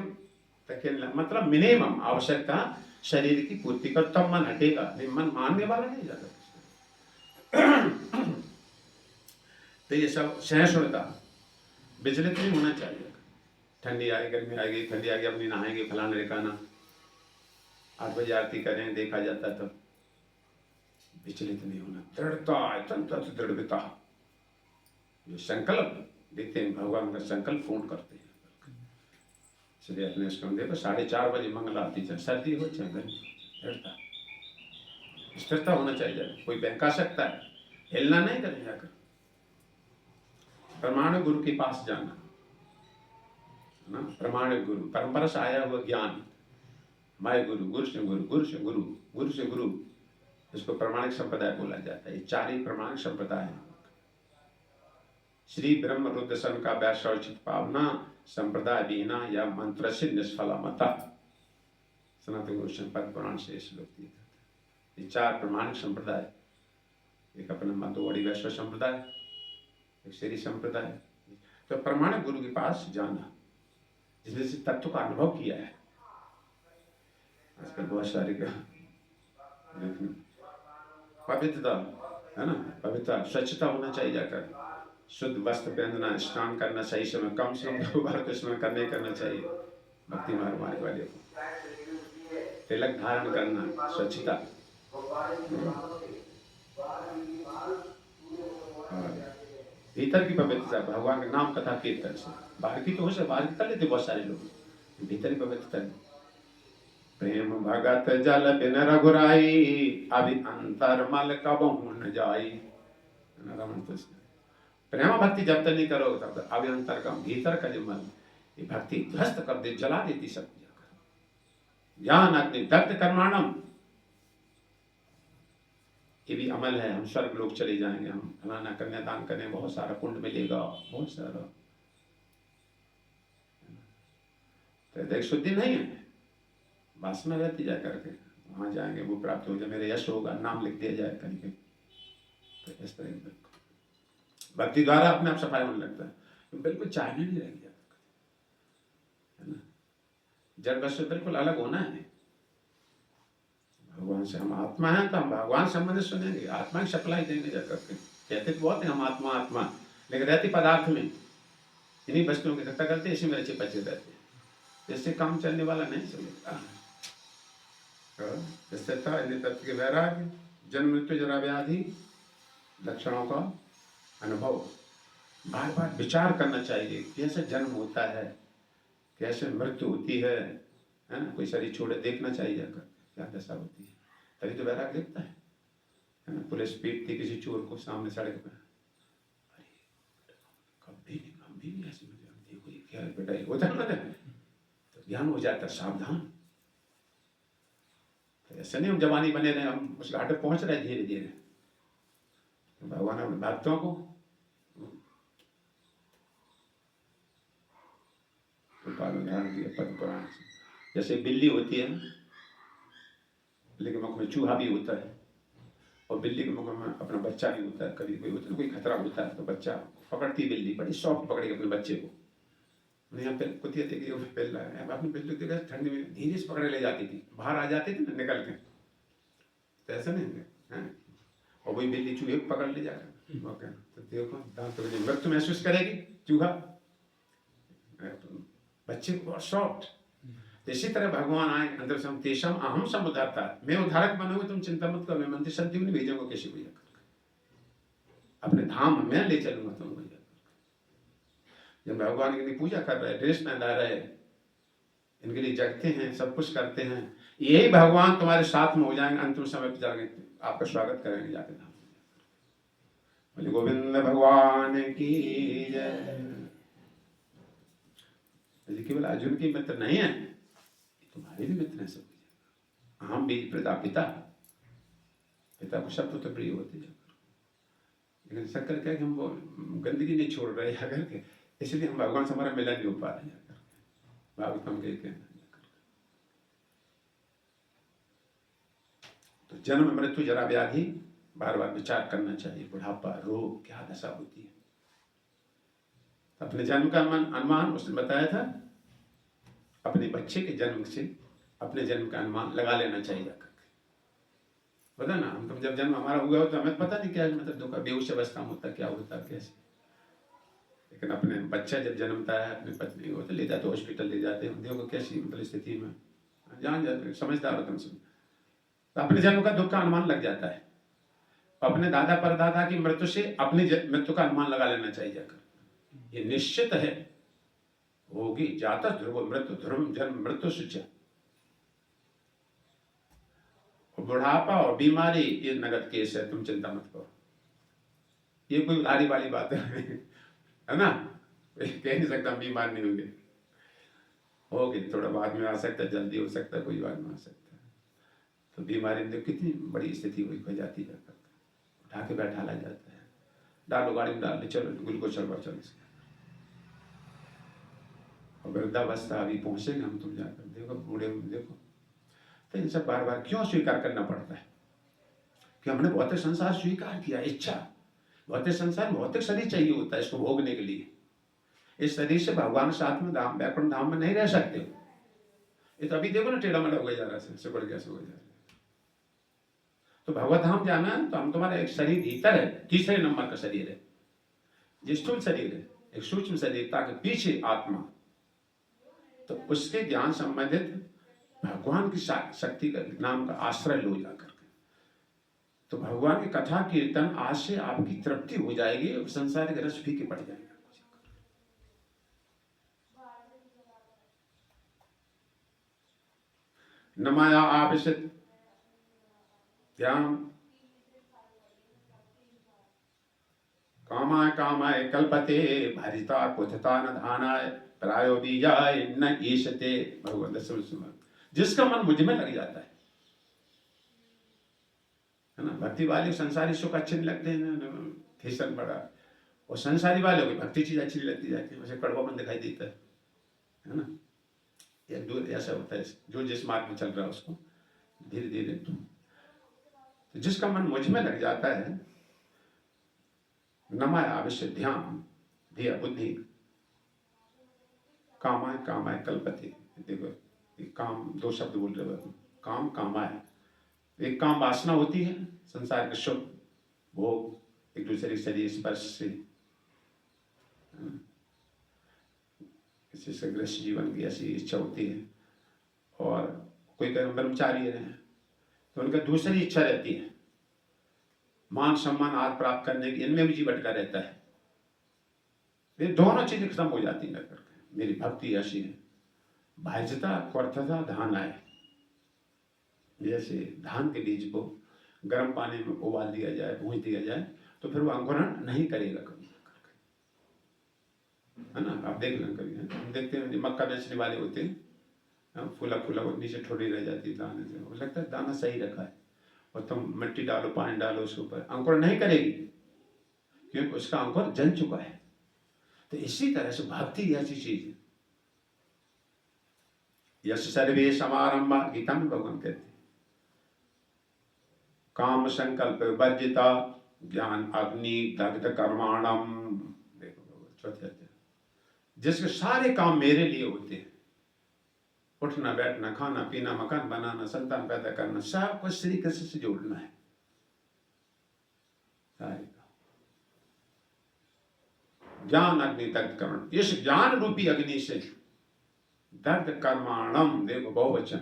तकिया, मतलब मिनिमम आवश्यकता शरीर की पूर्ति कर, तब मन हटेगा, नहीं मन मानने वाला नहीं जाता। तो ये सब सहिष्णुता, विचलित नहीं होना चाहिए। ठंडी आएगी, गर्मी आएगी, ठंडी आएगी, अपनी नहाएंगे, फलाना ठिकाना, 8 बजे आरती करें, देखा जाता, तो विचलित नहीं होना। दृढ़ता, दृढ़ता, जो संकल्प देखते हैं, भगवान का संकल्प पूर्ण करते हैं। इसलिए अपने स्कंदे पर 4:30 बजे मंगल आरती, चाहे सर्दी हो चाहे गर्मी, दृढ़ता, स्थिरता होना चाहिए। कोई बहका सकता है, हिलना नहीं करने जाकर। प्रमाण गुरु के पास जाना ना, प्रमाण गुरु, परंपरा से आया हुआ ज्ञान, माय गुरु, गुरु से गुरु, गुरु से गुरु, गुरु से गुरु, इसको प्रमाणिक संप्रदाय बोला जाता है। ये 4 ही प्रमाणिक संप्रदाय है। श्री ब्रह्म रुद्र सन का वैश्विक पावना संप्रदाय बीना या मंत्र से निष्फला मता। सनातन गोस्वामी पद पुराण से श्लोक दिया जाता है। ये 4 प्रमाणिक संप्रदाय, एक अपना मधुवड़ी वैश्व संप्रदाय, एक श्री संप्रदाय। तो प्रमाणिक गुरु के पास जाना, जिसने से तत्व का अनुभव किया है। आजकल बहुत सारे पवित्रता है ना, पवित्रता, स्वच्छता होना चाहिए जाकर, शुद्ध वस्त्र पहनना, स्नान करना सही समय, कम से कम 2 बार तो स्नान करना चाहिए भक्ति मार्ग वाले को। तिलक धारण करना, स्वच्छता। भीतर की पवित्रता भगवान के नाम कथा कीर्तन से, बाहर की तो हो सकता, बाहर की कर लेते बहुत सारे लोग, भीतर की पवित्रता नहीं। प्रेम भगत जल बिन रघुराई, अभी अंतर मल कबहु न जाई। प्रेम भक्ति जब तक नहीं करोगे तब तक अभी अंतर का भीतर का जो मन ये भक्ति ध्वस्त कर दे, जला देती सब। ज्ञान अग्नि दग्ध कर्माणम, ये भी अमल है। हम स्वर्ग लोग चले जाएंगे, हम फलाना कन्यादान करें, बहुत सारा पुण्य मिलेगा, बहुत सारा। तो एक शुद्धि नहीं है, वासना रहती जा करके वहां जाएंगे, वो प्राप्त हो जाए, मेरे यश होगा, नाम लिख दिया जाए कहीं पे। तो इस तरह भक्ति द्वारा अपने आप सफाई होने लगता है, बिल्कुल चाहने नहीं रह गया, है ना। जड़ वस्तु बिल्कुल अलग होना है भगवान से। हम आत्मा हैं तो हम भगवान संबंध सुनेंगे, आत्मा की सप्लाई देंगे जा करके। कहते तो बहुत है हम आत्मा आत्मा, लेकिन रहती पदार्थ में, इन्हीं वस्तुओं की इकट्ठा करते, इसी में रचे बचे रहते, इससे काम चलने वाला नहीं समझता। इससे था तत्व के वैराग्य, जन्म मृत्यु जरा व्याधि लक्षणों का अनुभव, बार बार विचार करना चाहिए, कैसे जन्म होता है, कैसे मृत्यु होती है ना। कोई शरीर छोड़े देखना चाहिए जाकर क्या दशा होती है, तभी तो वैराग्य दिखता है ना। पुलिस पीटती किसी चोर को सामने सड़क पर, अरे कभी नहीं ऐसे देखो ये क्या बेटा, ये होता है तो ध्यान हो जाता, सावधान। ऐसे नहीं हम जवानी बने रहे, हम उस घाट पर पहुंच रहे धीरे धीरे। भगवान अपने भक्तों को उदाहरण दिया पद्म पुराण से। जैसे बिल्ली होती है, लेकिन मुख में चूहा भी होता है, और बिल्ली के मुख में अपना बच्चा भी होता है। कभी कोई होता है, कोई खतरा होता है तो बच्चा पकड़ती बिल्ली, बड़ी सॉफ्ट पकड़ेगी अपने बच्चे को। यहाँ पे कुतिया देखी पिल रहा है, अपनी बिल्ली देखा ठंडी में धीरे से पकड़े ले जाती थी, बाहर आ जाती थी ना निकल के, तो ऐसा नहीं है। और वही बिल्ली चूहे को पकड़ ले जाकर, ओके तो देखो दांत तो मृत्यु महसूस करेगी चूहा, बच्चे को बहुत सॉफ्ट। इसी तरह भगवान आए अंदर से, हम तेषाम अहम समुद्धाता, मैं उद्धारक बनूंगा, तुम चिंता मत करो, मैं मंदिर संति नहीं भेजूंगा किसी को जाकर, अपने धाम में ले चलूंगा तुमको जाकर। जब भगवान की पूजा कर रहे, ड्रेस पहना रहे, इनके लिए जगते हैं, सब कुछ करते हैं, यही भगवान तुम्हारे साथ में हो जाएंगे, अंतिम समय पर जाके आपका स्वागत करेंगे जाके धाम। बोले गोविंद भगवान की जय। केवल अर्जुन के मित्र नहीं है, तुम्हारे भी मित्र हैं सब। हम भी पिता पिता पिता को शब्द तो प्रिय होते हैं, लेकिन शक्कर क्या कि हम वो गंदगी नहीं छोड़ रहे जाकर के, इसलिए हम भगवान से हमारा मिलन नहीं हो पा रहे जाकर के। भागवतम कहते हैं तो जन्म मृत्यु जरा व्याधि बार बार विचार करना चाहिए, बुढ़ापा रोग क्या दशा होती है। अपने जन्म का अनुमान उसने बताया था, अपने बच्चे के जन्म से अपने जन्म का अनुमान लगा लेना चाहिए जाकर के। पता ना, हम तो जब जन्म हमारा हुआ हो तो हमें पता नहीं क्या मतलब दुख बेहोश अवस्था में होता, क्या होता कैसे, लेकिन अपने बच्चा जब जन्मता है, अपने पत्नी को तो ले जाते हॉस्पिटल, ले जाते हैं, देखो कैसी मतलब स्थिति में, जान जाते समझदार हो तुम सब, तो अपने जन्म का दुख का अनुमान लग जाता है। अपने दादा परदादा की मृत्यु से अपनी मृत्यु का अनुमान लगा लेना चाहिए जाकर, ये निश्चित है होगी, जाता ध्रुव मृत्यु ध्रुव जन्म मृत्यु सूचा। बुढ़ापा और बीमारी ये नगद केस है, तुम चिंता मत करो, ये कोई उधारी वाली बात है ना, कह नहीं सकता बीमार नहीं होगी, थोड़ा बाद में आ सकता है, जल्दी हो सकता है, कोई बाद में आ सकता है। तो बीमारी में कितनी बड़ी स्थिति हो जाती है, उठा के बैठा जाता है, डालो गाड़ी में डाल, चलो ग्लूकोज चलवा चलो, और वृद्धावस्था अभी पहुंचेंगे हम, तुम जाकर देखो बूढ़े देखो। तो इन सब बार बार क्यों स्वीकार करना पड़ता है कि हमने भौतिक संसार स्वीकार किया, इच्छा भौतिक संसार, भौतिक शरीर चाहिए होता है इसको भोगने के लिए। इस शरीर से भगवान साथ में धाम वैकुंठ धाम में नहीं रह सकते हो। ये तो अभी देखो ना टेढ़ा मेढ़ा हो गया जा रहा है, सुगड़ गैस हो जा रहा है। तो भगवत धाम जाना है तो हम तुम्हारा एक शरीर भीतर है, तीसरे नंबर का शरीर है, ये स्थूल शरीर है, एक सूक्ष्म शरीर, ताकि पीछे आत्मा, तो उसके ज्ञान संबंधित भगवान की शक्ति का नाम का आश्रय लो जाकर के, तो भगवान की कथा कीर्तन आज से आपकी तृप्ति हो जाएगी और संसारिक रस फीके पड़ जाएगा। न माया आविशित ध्यान कामाय कामाय कल्पते भरिता कुथता न धानाय प्रायो बीजाय न ईशते। भगवान दशम जिसका मन मुझ में लग जाता है ना, भक्ति वाले संसारी सुख अच्छे नहीं लगते हैं, फीसन पड़ा, और संसारी वालों की भक्ति चीज अच्छी लगती जाती है, वैसे कड़वापन दिखाई देता है ना। एक दूर ऐसा होता है, जो जिस मार्ग में चल रहा है उसको धीरे धीरे, तो जिसका मन मुझ में लग जाता है, नमा आवश्य ध्यान धिया बुद्धि कामाय कामाय कल्पते। देखो काम दो शब्द बोल रहे हो, काम कामाय, एक काम वासना होती है, संसार के सुख भोग, एक दूसरे के शरीर स्पर्श से, किसी से ग्रस्त जीवन की ऐसी इच्छा होती है, और कोई ब्रह्मचारी है तो उनका दूसरी इच्छा रहती है मान सम्मान आदि प्राप्त करने की, इनमें भी जीव अटका रहता है। ये दोनों चीजें खत्म हो जाती है करके। मेरी भक्ति ऐसी है, भाजता क्वर्थता धान आए, जैसे धान के बीज को गर्म पानी में उबाल दिया जाए, भूंज दिया जाए, तो फिर वो अंकुरण नहीं करेगा कभी, है ना। आप देख लें कभी, हम देखते हैं मक्का बेचने वाले होते हैं, फूला फूला वो नीचे ठोड़ी रह जाती है दाने से, वो लगता है दाना सही रखा है, और तुम मिट्टी डालो पानी डालो उसके ऊपर, अंकुर नहीं करेगी क्योंकि उसका अंकुर जल चुका है। तो इसी तरह से भक्ति ऐसी चीज है, यश सर्वे समारंभा, गीता में भगवान कहते हैं, काम संकल्प वर्जिता ज्ञान अग्नि दग्ध कर्माणम। देखो चौथे अध्याय, जिसके सारे काम मेरे लिए होते हैं, उठना बैठना खाना पीना मकान बनाना संतान पैदा करना, सब कुछ श्री कृष्ण से जोड़ना है सारे काम। ज्ञान अग्नि दग्ध कर्म, इस ज्ञान रूपी अग्नि से दग्ध कर्माणम, देखो बहुवचन,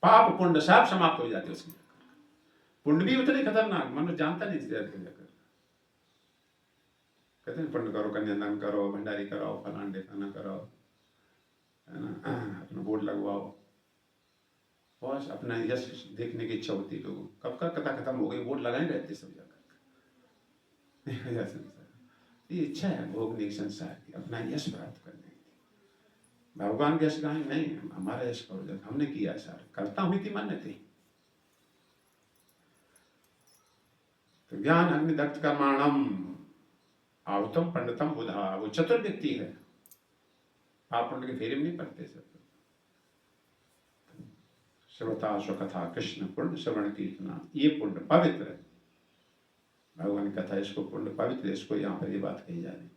पाप पुण्य सब समाप्त हो जाते उसके। पुण्य भी उतने खतरनाक, मनुष्य जानता नहीं कहते हैं पुण्य करो, कन्यादान करो, भंडारी कराओ, फलान ढेकाना कराओ, है ना, अपना बोर्ड लगवाओ, बस अपना यश देखने की इच्छा होती है लोगों, कब का कथा खत्म हो गई, बोर्ड लगाए रहते सब जाकर। ये इच्छा है भोगने की संसार की, अपना यश प्राप्त करने की। भगवान के यश गाएं नहीं, हमारा यश करो, हमने किया सारा, करता हुई थी मान्य थी। तो ज्ञान अग्नि दग्ध कर्माणम आवतम पंडितम बुधा, वो चतुर व्यक्ति है, आप पुण्य के फेरे में नहीं पड़ते सब। श्रोता स्वकथा कृष्ण पुण्य श्रवण कीर्तना, ये पुण्य पवित्र है, भगवान की कथा इसको पुण्य पवित्र, इसको यहाँ पर ये बात कही जा रही।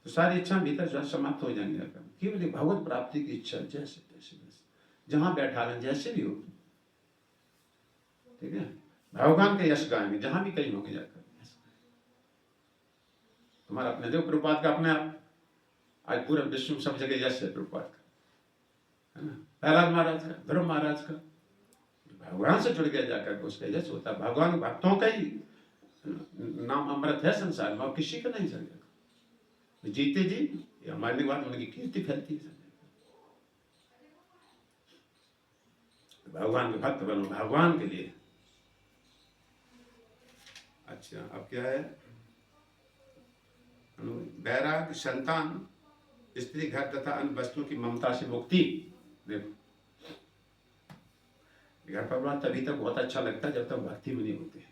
तो सारी इच्छा भीतर जो समाप्त हो जाएंगे, केवल भगवत प्राप्ति की इच्छा, जैसे तैसे बस जहां बैठा रहे जैसे भी हो, ठीक है, भगवान के यश गाएंगे जहां भी कहीं होंगे जाकर। हमारा अपने देखो प्रभुपाद का अपने आप आज पूरा विश्व में सब जगह यश है प्रभुपाद का, है ना, प्रहलाद महाराज का, ध्रुव महाराज का, भगवान से जुड़ गया जाकर उसका यश होता है। भगवान भक्तों का ही नाम अमृत है संसार में, और किसी का नहीं चलेगा। जीते जी हमारे के बाद उनकी कीर्ति फैलती है। भगवान के भक्त बनो भगवान के लिए। अच्छा अब क्या है, वैराग्य, संतान, स्त्री, घर तथा अन्य वस्तुओं की ममता से मुक्ति। देखो घर परिवार तभी तक बहुत अच्छा लगता है जब तक भक्ति में नहीं होती है।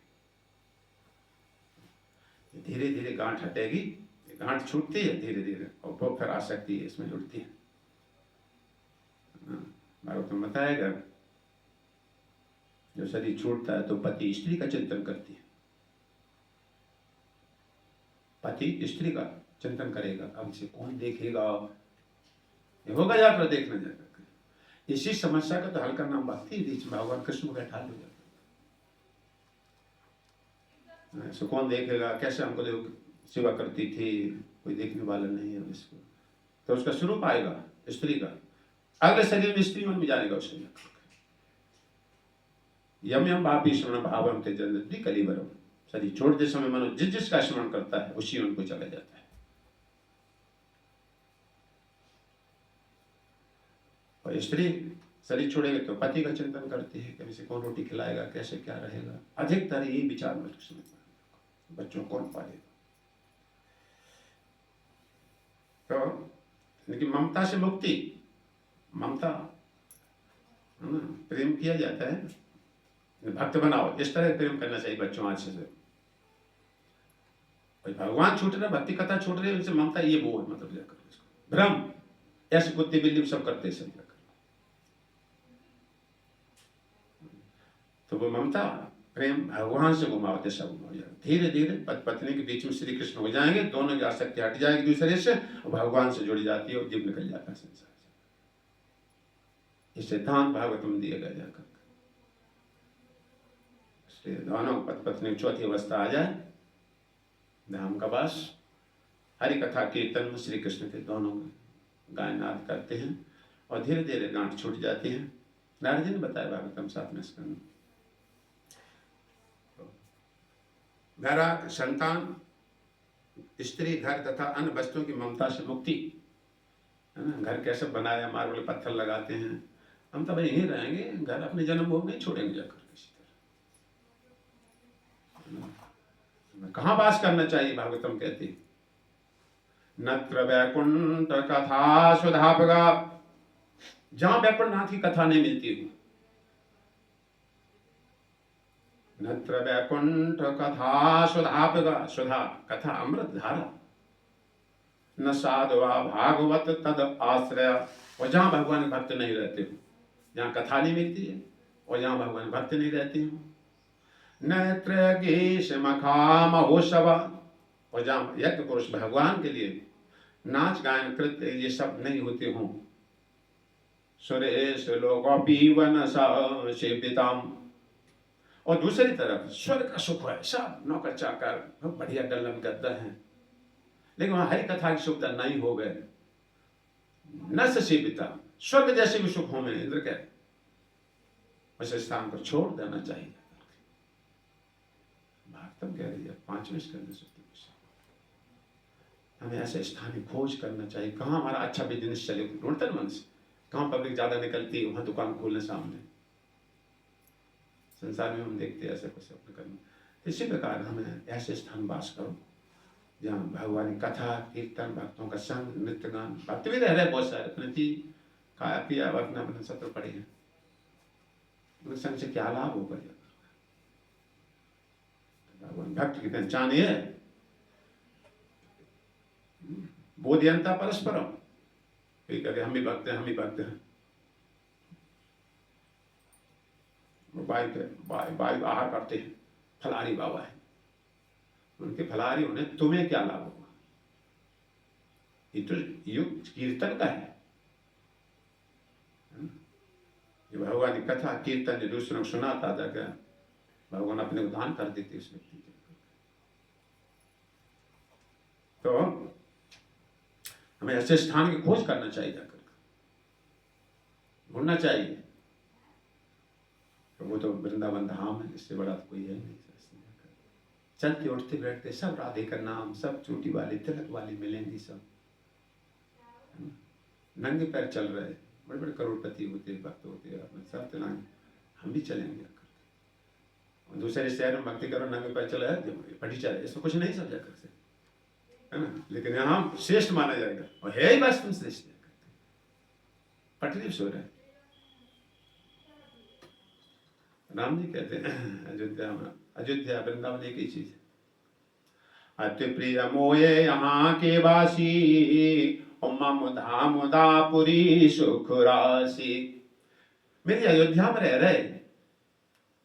धीरे धीरे गांठ हटेगी, गांठ छूटती है धीरे धीरे, और वो फिर आसक्ति है इसमें जुड़ती है। भागवत में बताएगा, जब शरीर छूटता है तो पति स्त्री का चिंतन करती है, पति स्त्री का चिंतन करेगा, अब इसे कौन देखेगा, ये होगा जाकर देखना जाकर। इसी समस्या का तो हल करना भक्ति, बीच में भगवान कृष्ण को बैठा लो जाकर। इसे कौन देखेगा, कैसे हमको सेवा करती थी, कोई देखने वाला नहीं है इसको, तो उसका स्वरूप आएगा स्त्री का, अगले शरीर में स्त्री मन में जाएगा उसको। यम यम भापी स्मरण भावम ते जन्नति कलिवरम। शरीर छोड़ते समय मनो जिस जिसका स्मरण करता है उसी उनको चला जाता है। और स्त्री शरीर छोड़ेगी तो पति का चिंतन करती है, कभी से कौन रोटी खिलाएगा, कैसे क्या रहेगा, अधिकतर यही विचार में बच्चों कौन पालेगा। तो इनकी ममता से मुक्ति, ममता है ना, प्रेम किया जाता है, भक्त बनाओ, इस तरह प्रेम करना चाहिए बच्चों आज से। भगवान छूट रहे, भक्ति कथा छूट रही है, उनसे ममता ये वो है, मतलब जाकर इसको भ्रम, ऐसे कुत्ते बिल्ली सब करते सब जाकर। तो वो ममता प्रेम भगवान से घुमाओ, जैसा घुमाओ जाए, धीरे धीरे पत्नी के बीच में श्री कृष्ण हो जाएंगे, दोनों की आसक्ति हट जाएगी दूसरे से, और भगवान से जुड़ी जाती है और जीव निकल जाता है संसार से। ये सिद्धांत भागवतम दिया गया जाकर। इसलिए दोनों पत्नी चौथी अवस्था आ जाए, धाम का वास, हरि कथा कीर्तन में श्री कृष्ण के दोनों गायनाद करते हैं और धीरे धीरे गांठ छूट जाती है। नारद जी ने बताया भागवतम 7वें स्कंद। मेरा संतान, स्त्री, घर तथा अन्य वस्तुओं की ममता से मुक्ति, है ना। घर कैसे बनाया, मार्बल पत्थर लगाते हैं, हम तो यहीं रहेंगे, घर अपने जन्मभूमि नहीं छोड़ेंगे जाकर किसी तरह। कहाँ वास करना चाहिए, भागवतम कहती है नत्र वैकुंठ कथा सुधापगा, जहां वैकुंठ नाथ की कथा नहीं मिलती हो, नत्र वैकुंठ कथा सुधापगा, सुधा कथा अमृत धारा, न साधवा भागवत तद आश्रय, और जहां भगवान भक्त नहीं रहते हो, जहां कथा नहीं मिलती है और जहां भगवान भक्त नहीं रहते हो, नेत्र गीश मखा महोत्सवा, और जहां यज्ञ पुरुष भगवान के लिए नाच गायन कृत्य ये सब नहीं होते हों, सुरेश लोकोपीवन सेविताम, और दूसरी तरफ स्वर्ग का सुख है, सब नौकर चाकर बढ़िया डल्लम गद्दा है, लेकिन वहां हरि कथा की सुविधा नहीं हो गए, न सेविता, स्वर्ग जैसे भी सुख हो में इंद्र कह, उस स्थान को छोड़ देना चाहिए। भागवतम कह रही है 5वें स्कंद से हमें ऐसे स्थान की खोज करना चाहिए, कहाँ हमारा अच्छा बिजनेस चले, ढूंढते मन से, कहाँ पब्लिक ज्यादा निकलती है वहां दुकान खोलने सामने। संसार में हम देखते हैं ऐसे कुछ अपने करना। इसी प्रकार हमें ऐसे स्थान वास करो जहाँ भगवान की कथा कीर्तन, भक्तों का संग, नृत्य गान, भक्त भी रह रहे बहुत सारे, अपने खाया पिया अपना अपना सत्र पड़े हैं, संग से क्या लाभ होगा। भगवान भक्त की पहचान ये है, बोधियंता परस्परम, हम भी भक्त हैं, हम भी भक्त हैं। वायु आहार करते हैं, फलारी बाबा है, उनके फलारी होने तुम्हें क्या लाभ होगा, ये तो युग कीर्तन का है। ये भगवान की कथा कीर्तन दूसरों को सुनाता था, क्या भगवान अपने उदान कर देते उस व्यक्ति के। तो हमें ऐसे स्थान की खोज करना चाहिए, जाकर ढूंढना चाहिए। तो वो तो वृंदावन धाम है, इससे बड़ा तो कोई है नहीं। चलते उठते बैठते सब राधे का नाम, सब चोटी वाले तिलक वाले मिलेंगे, सब नंगे पैर चल रहे, बड़े बड़े करोड़पति होते, भक्त होते, अपने सब तिलांगे, हम भी चलेंगे। और दूसरे शहर में भक्ति करो, नंगे पैर चले पटी चले, इसमें कुछ नहीं समझा कर से, है ना। लेकिन यहाँ श्रेष्ठ माना जाएगा, और है ही बस तुम श्रेष्ठ, पटरी सो रहे। राम जी कहते हैं अयोध्या में, अयोध्या वृंदावन एक ही चीज है, अति प्रिय मोये यहाँ के वासी, मम धाम दापुरी सुख राशि। मेरी अयोध्या में रह रहे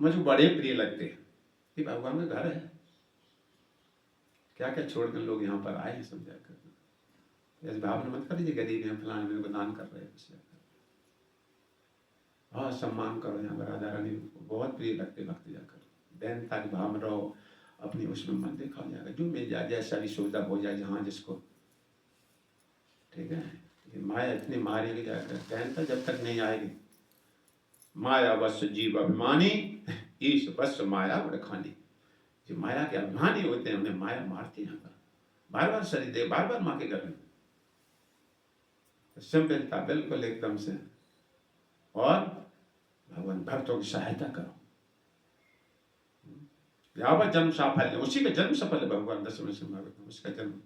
मुझे बड़े प्रिय लगते हैं, कि भगवान का घर है, क्या क्या छोड़कर लोग यहाँ पर आए हैं, समझा कर ऐसे भावना मत करिए गरीब हैं फलाने मेरे को दान कर रहे हैं, बहुत सम्मान करो। यहाँ पर राधा रानी बहुत प्रिय लगते भक्त, जाकर दयनता की भाव में रहो, अपनी उसमें मन देखा हो जाएगा, जो मिल जाए, जैसा भी सुविधा हो जाए जहाँ जिसको, ठीक है। ये माया इतनी मारेगी जाकर, दयनता जब तक नहीं आएगी, माया वश जीव अभिमानी ईश बस माया बड़ खानी। जो माया के अभिमानी होते हैं उन्हें माया मारती है, बार बार शरीर दे, बार बार माँ के घर में। सिंपलता बिल्कुल एकदम से। और भगवान भक्तों की सहायता करो। यावत जन्म साफल्य, उसी का जन्म सफल है भगवान दशम सिंह, उसका जन्म।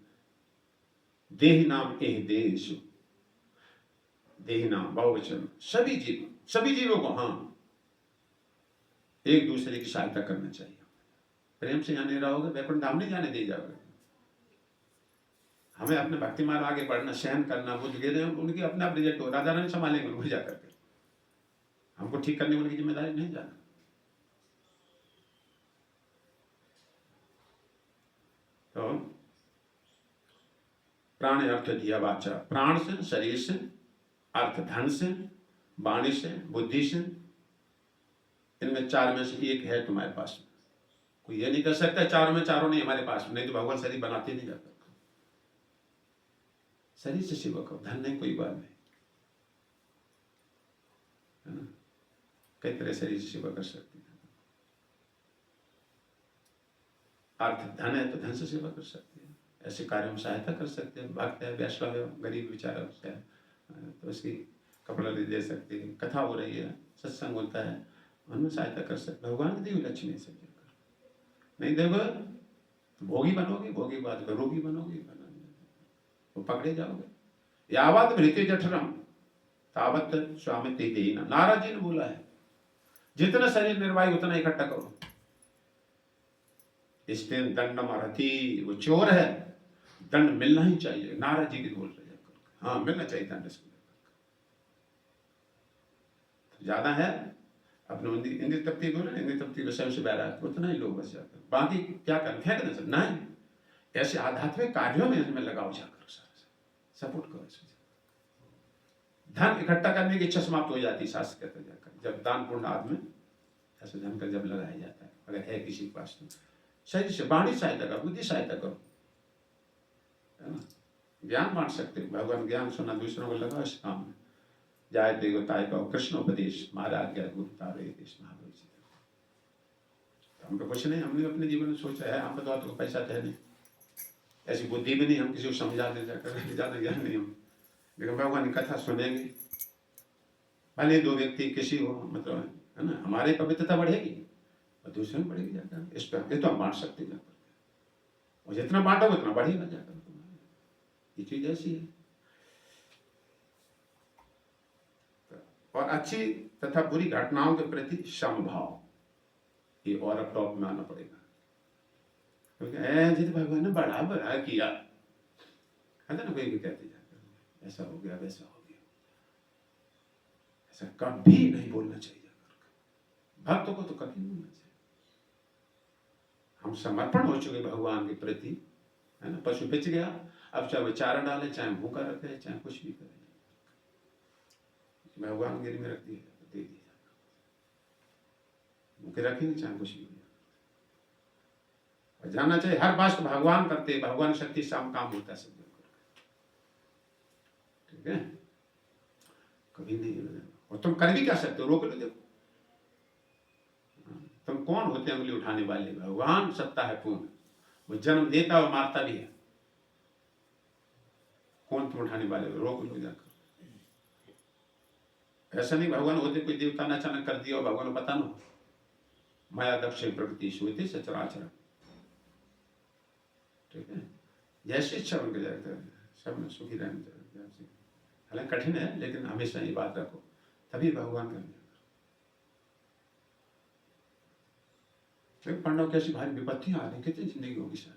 देहि नाम एह देश, देहि नाम बहुवचन, सभी जीवों को हाँ एक दूसरे की सहायता करना चाहिए। प्रेम से यहाँ नहीं रहोगे वैकुंठ धाम नहीं जाने दे जाओगे। हमें अपने भक्ति मार्ग आगे बढ़ना, सहन करना, बुझ गए उनकी अपने आप रिजेक्ट हो, राजा रानी संभालेंगे उनको जा करके। हमको ठीक करने की उनकी जिम्मेदारी नहीं जाना। तो प्राण अर्थ दिया वाचा, प्राण से, शरीर से, अर्थ धन से, वाणी से, बुद्धि से, इनमें चार में से एक है तुम्हारे पास। कोई ये नहीं कर सकता चारों में चारों नहीं हमारे पास, नहीं तो भगवान शरीर बनाते नहीं जाता। शरीर से सेवा करो, धन नहीं कोई बात नहीं, है ना। कई तरह शरीर से सेवा कर सकते हैं। अर्थ धन है तो धन से सेवा कर सकते हैं, ऐसे कार्यों में सहायता कर सकते हैं। भक्त है, वैष्णव है, गरीब बेचारा है तो उसकी कपड़ा दे सकते हैं, कथा हो रही है, सत्संग होता है, उनमें सहायता कर सकते। भगवान की दी लक्ष्मी सब नहीं दोगे तो भोगी बनोगे, भोगी बाद में रोगी बनोगे, तो पकड़े जाओगे। यावत भृत्य जठरम तावत स्वामी ते देना, नारद जी ने बोला है जितना शरीर निर्वाही उतना इकट्ठा करो। इसलिए दंड मरती, वो चोर है, दंड मिलना ही चाहिए। नारद जी की बोल रहे हैं, हाँ मिलना चाहिए दंड। ज्यादा है अपने इंद्रिय तृप्ति बोले, इंद्रिय तृप्ति विषय से बैराग, उतना ही लोग बच जाते हैं। बाकी क्या करना, फेंक देना, नहीं ऐसे आध्यात्मिक कार्यों में इसमें लगाओ जाकर, सपोर्ट करो। धन इकट्ठा करने की इच्छा समाप्त हो जाती है, शास्त्र कहते जाकर, जब दान पुण्य आदमी ऐसे धन का जब लगाया जाता है, अगर है किसी के पास तो शरीर से, वाणी सहायता करो, बुद्धि सहायता करो, है ना। ज्ञान बांट सकते, भगवान ज्ञान सुना, दूसरों को लगाओ इस काम में। जाय देगो ताय का कृष्ण उपदेश, महाराज गया गुरु तारे देश महावीर। हम तो कुछ नहीं, हमने अपने जीवन में सोचा है, हम बताओ तो पैसा तो है नहीं, ऐसी बुद्धि भी नहीं हम किसी को समझा दे जाकर, ज्यादा ज्ञान नहीं हम, लेकिन भगवान की कथा सुनेंगे, भले दो व्यक्ति किसी हो, मतलब है ना, हमारी पवित्रता बढ़ेगी और दूसरे में बढ़ेगी जाकर। इस पर ये तो हम बांट सकते जाकर, और जितना बांटोगे उतना बढ़ेगा जाकर। ये चीज ऐसी है। और अच्छी तथा बुरी घटनाओं के प्रति समभाव, ये और अब टॉप में आना पड़ेगा, क्योंकि भगवान ने बड़ा बड़ा किया है ना, कोई भी कहते जाकर ऐसा हो गया वैसा हो गया, ऐसा कभी नहीं बोलना चाहिए। भक्तों को तो कभी नहीं बोलना चाहिए। हम समर्पण हो चुके भगवान के प्रति, है ना। पशु बेच गया, अब चाहे वो चारा डाले, चाहे भूखा रखे, चाहे कुछ भी करे, भगवान गिर में रख दिया दे दिया, भूखे रखेंगे चाहे कुछ भी। और जानना चाहिए हर बात भगवान करते, भगवान शक्ति शाम काम होता है सब, ठीक है। कभी नहीं, और तुम कर भी क्या सकते हो, रोक लो। देखो तुम कौन होते हैं उंगली उठाने वाले, भगवान सत्ता है पूर्ण, वो जन्म देता और मारता भी है, कौन तुम उठाने वाले, रोक लो जाकर। ऐसा नहीं भगवान होते कोई देवता ने अचानक कर दिया और भगवान को पता ना, माया दक्ष प्रकृति सोते सचराचर, ठीक है। जैसे इच्छा उनके जाते हैं, सब में सुखी रहने चाहिए। हालांकि कठिन है, लेकिन हमेशा ये बात रखो, तभी भगवान कर। पांडव कैसी भारी विपत्तियां आ रही, कितनी जिंदगी होगी शायद,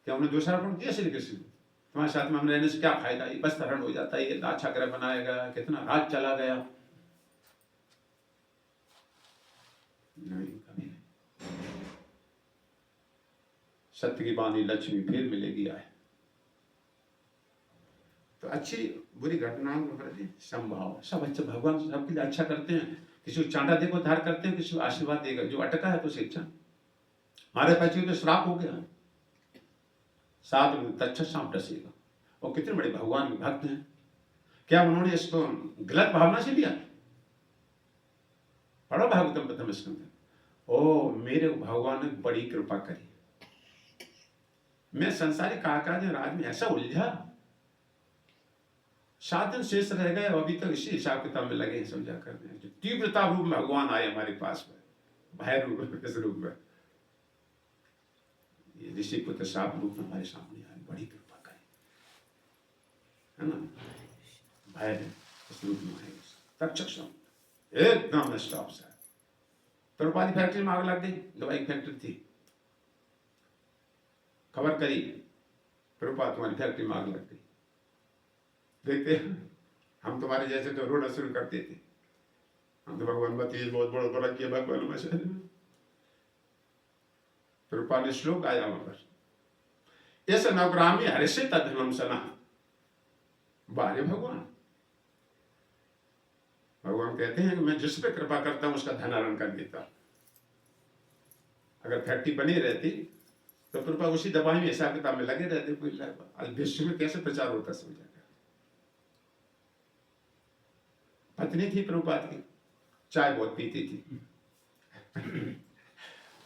क्या उन्हें दोषारोपण किया श्री कृष्ण, तुम्हारे साथ में हम रहने से क्या फायदा, ये बस हरण हो जाता है, ये अच्छा ग्रह बनाएगा, कितना राज चला गया। नहीं, कभी नहीं। सत्य की बानी लक्ष्मी फिर मिलेगी आए। तो अच्छी बुरी घटनाओं के प्रति संभाव, सब अच्छे भगवान सबके लिए अच्छा करते हैं। किसी को चांटा देखो धार करते हैं, किसी को आशीर्वाद देगा, जो अटका है तो शिक्षा। हमारे पैसे तो श्राप हो गया, साथ में तच्छ सांप डसेगा। और कितने बड़े भगवान के भक्त हैं, क्या उन्होंने इसको गलत भावना से लिया? पढ़ो भागवतम प्रथम स्कंद। ओ मेरे भगवान ने बड़ी कृपा करी, मैं संसारी काकाज राज में ऐसा उलझा, 7 दिन शेष रह गए, अभी तक इसी हिसाब किताब में लगे हैं समझा करने। जो तीव्रता रूप में भगवान आए हमारे पास में, भय रूप इस रूप में, ये ऋषि पुत्र साप रूप में हमारे सामने आए, बड़ी कृपा करी, है ना। भय इस रूप में है, तक्षक एकदम स्टॉप से। प्रभुपाद की फैक्ट्री में आग लग गई, दवाई की फैक्ट्री थी, खबर करी प्रभुपाद तुम्हारी फैक्ट्री में आग लग गई। देखते हम तुम्हारे जैसे तो रोना शुरू करते थे, हम तो भगवान बती बहुत बड़ा बड़ा किया भगवान में से। प्रभुपाद श्लोक आया वहां पर, इस नवग्रामी हर्षित धनम सना। बारे भगवान, भगवान कहते हैं कि मैं जिस पे कृपा करता हूं उसका धन हरण कर देता। अगर फैक्ट्री बनी रहती तो प्रभुपाद उसी दवाई में हिसाब किताब में लगे रहते। आज विश्व में कैसे प्रचार होता समझा। पत्नी थी प्रभुपाद की, चाय बहुत पीती थी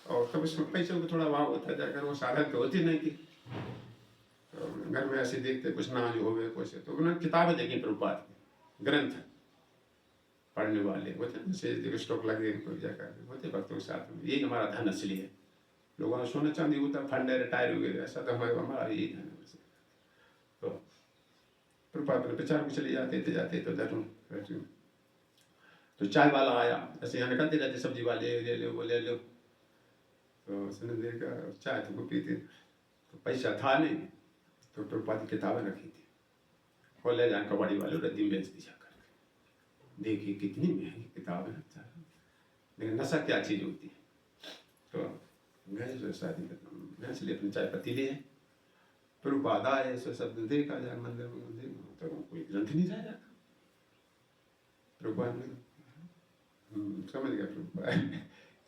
और तब उसमें पैसे को थोड़ा भाव होता जाकर, वो साधन तो होती नहीं थी। तो घर में ऐसे देखते कुछ ना जो होवे कुछ, तो उन्होंने किताबें देखी प्रभुपाद की, ग्रंथ पढ़ने वाले होते, जैसे स्टॉक लगे जाकर होते भक्तों के साथ में। यही हमारा धन असली है। लोगों ने सोना चांदी होता, फंड है, रिटायर हो गए, ऐसा तो हमारा यही धन है। तो प्रभुपाद ने प्रचार में चले जाते तो धर्म। तो चाय वाला आया, ऐसे यहाँ निकलते रहते सब्जी वाले, ले लो वो ले लो। तो उसने देखा चाय तो पीते, तो पैसा था नहीं, तो प्रभुपाद की किताबें रखी थी, और ले जाए कबाड़ी वाले रद्दी में बेच दी जाकर। देखिए कितनी महंगी किताब है, लेकिन नशा क्या चीज होती है। तो गए शादी करना, इसलिए अपनी चाय पत्ती लिए, प्रभुपाद आए, ऐसे शब्द देखा जाए मंदिर में, तो कोई ग्रंथ नहीं रह जाता। प्रभुपाद ने समझ गया, प्रभुपाद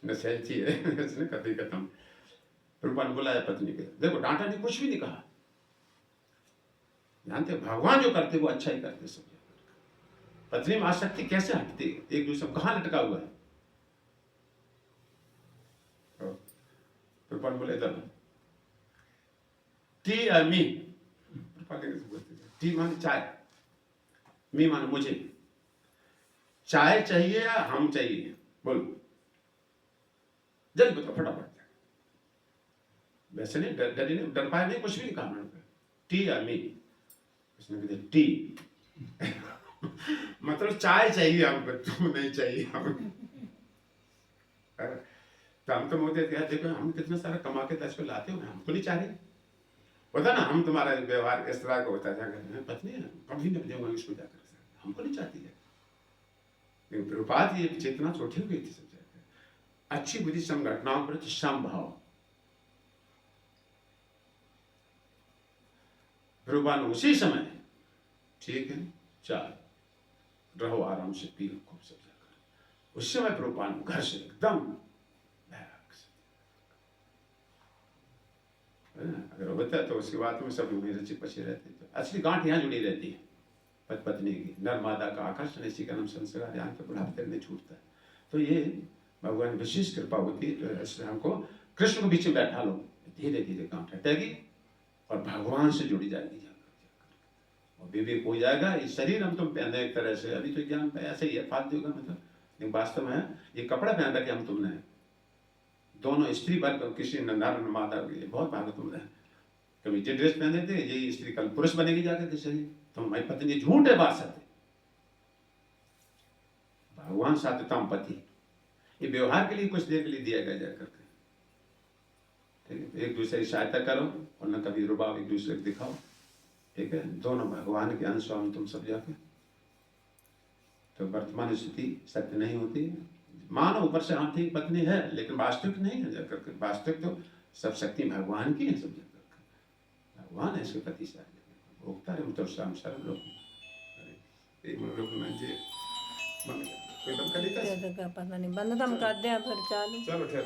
नशैची है, इसने कभी खत्म। प्रभुपाद ने बुलाया पत्नी के, देखो डांटा नहीं, कुछ भी नहीं कहा। जानते भगवान जो करते वो अच्छा ही करते सब। पत्नी में आसक्ति कैसे हटती, एक दूसरे में कहाँ लटका हुआ है। प्रभुपाद बोले इधर टी और मी। टी माने चाय, मी माने मुझे। चाय चाहिए या हम चाहिए, बोलो जल्दी बताओ फटाफट। वैसे नहीं डरी नहीं, डर पाए नहीं, कुछ भी नहीं कहा मैंने, टी या मी। उसने कहा टी मतलब चाय चाहिए हमको, तुम नहीं चाहिए हम। तो हम तो बोलते थे देखो हम कितना सारा कमा के 10 को लाते हो, हमको नहीं चाहिए। होता ना हम तुम्हारा व्यवहार इस तरह का होता है, पत्नी है कभी नहीं देंगे इसको जाकर, हमको नहीं चाहती है। लेकिन प्रभुपाद ये चेतना छोटी हो गई थी सब जगह। अच्छी बुद्धि संगठनाओं पर समभाव। प्रभुपाद उसी समय ठीक है चाय रहो आराम से पी खूब सब जगह। उस समय प्रभुपाद घर से एकदम अगर होता है तो उसके बाद में सब लोग रचे पचे रहते। तो असली गांठ यहाँ जुड़ी रहती है पति पत्नी की, नर्मदा का आकर्षण, इसी का नाम संस्कार, यहाँ पे बुढ़ापे तक नहीं छूटता है। तो ये भगवान विशेष कृपा होती है। तो हमको कृष्ण को बीच में बैठा लो, धीरे धीरे गांठ हटेगी और भगवान से जुड़ी जाएगी, और विवेक हो जाएगा। ये शरीर हम तुम पहने एक तरह से, अभी तो ज्ञान ऐसे ही है फालतू का मतलब, लेकिन वास्तव में ये कपड़ा पहन रखे हम तुमने, दोनों स्त्री वर्ग किसी नर मादा के बहुत भाग तुम रहे। कभी ये ड्रेस पहने थे, ये स्त्री कल पुरुष बनेगी जाकर के शरीर, तुम हमारी पत्नी झूठ है बात सत्य। भगवान सात्यताम पति, ये व्यवहार के लिए कुछ देर के लिए दिया गया जाकर के, ठीक है। एक दूसरे की सहायता करो और न कभी रुबाव एक दूसरे को दिखाओ, ठीक है। दोनों भगवान के अंश हम तुम सब जाके। तो वर्तमान स्थिति सत्य नहीं होती, मानो ऊपर से हाँ ठीक पत्नी है, लेकिन वास्तविक नहीं है जाकर के। वास्तविक तो सब शक्ति भगवान की है सब जाकर के। भगवान है इसके पति सारे भोगता है मतलब शाम सर्व लोग पता नहीं बंद कम कर दिया फिर चालू। चलो ठहरो।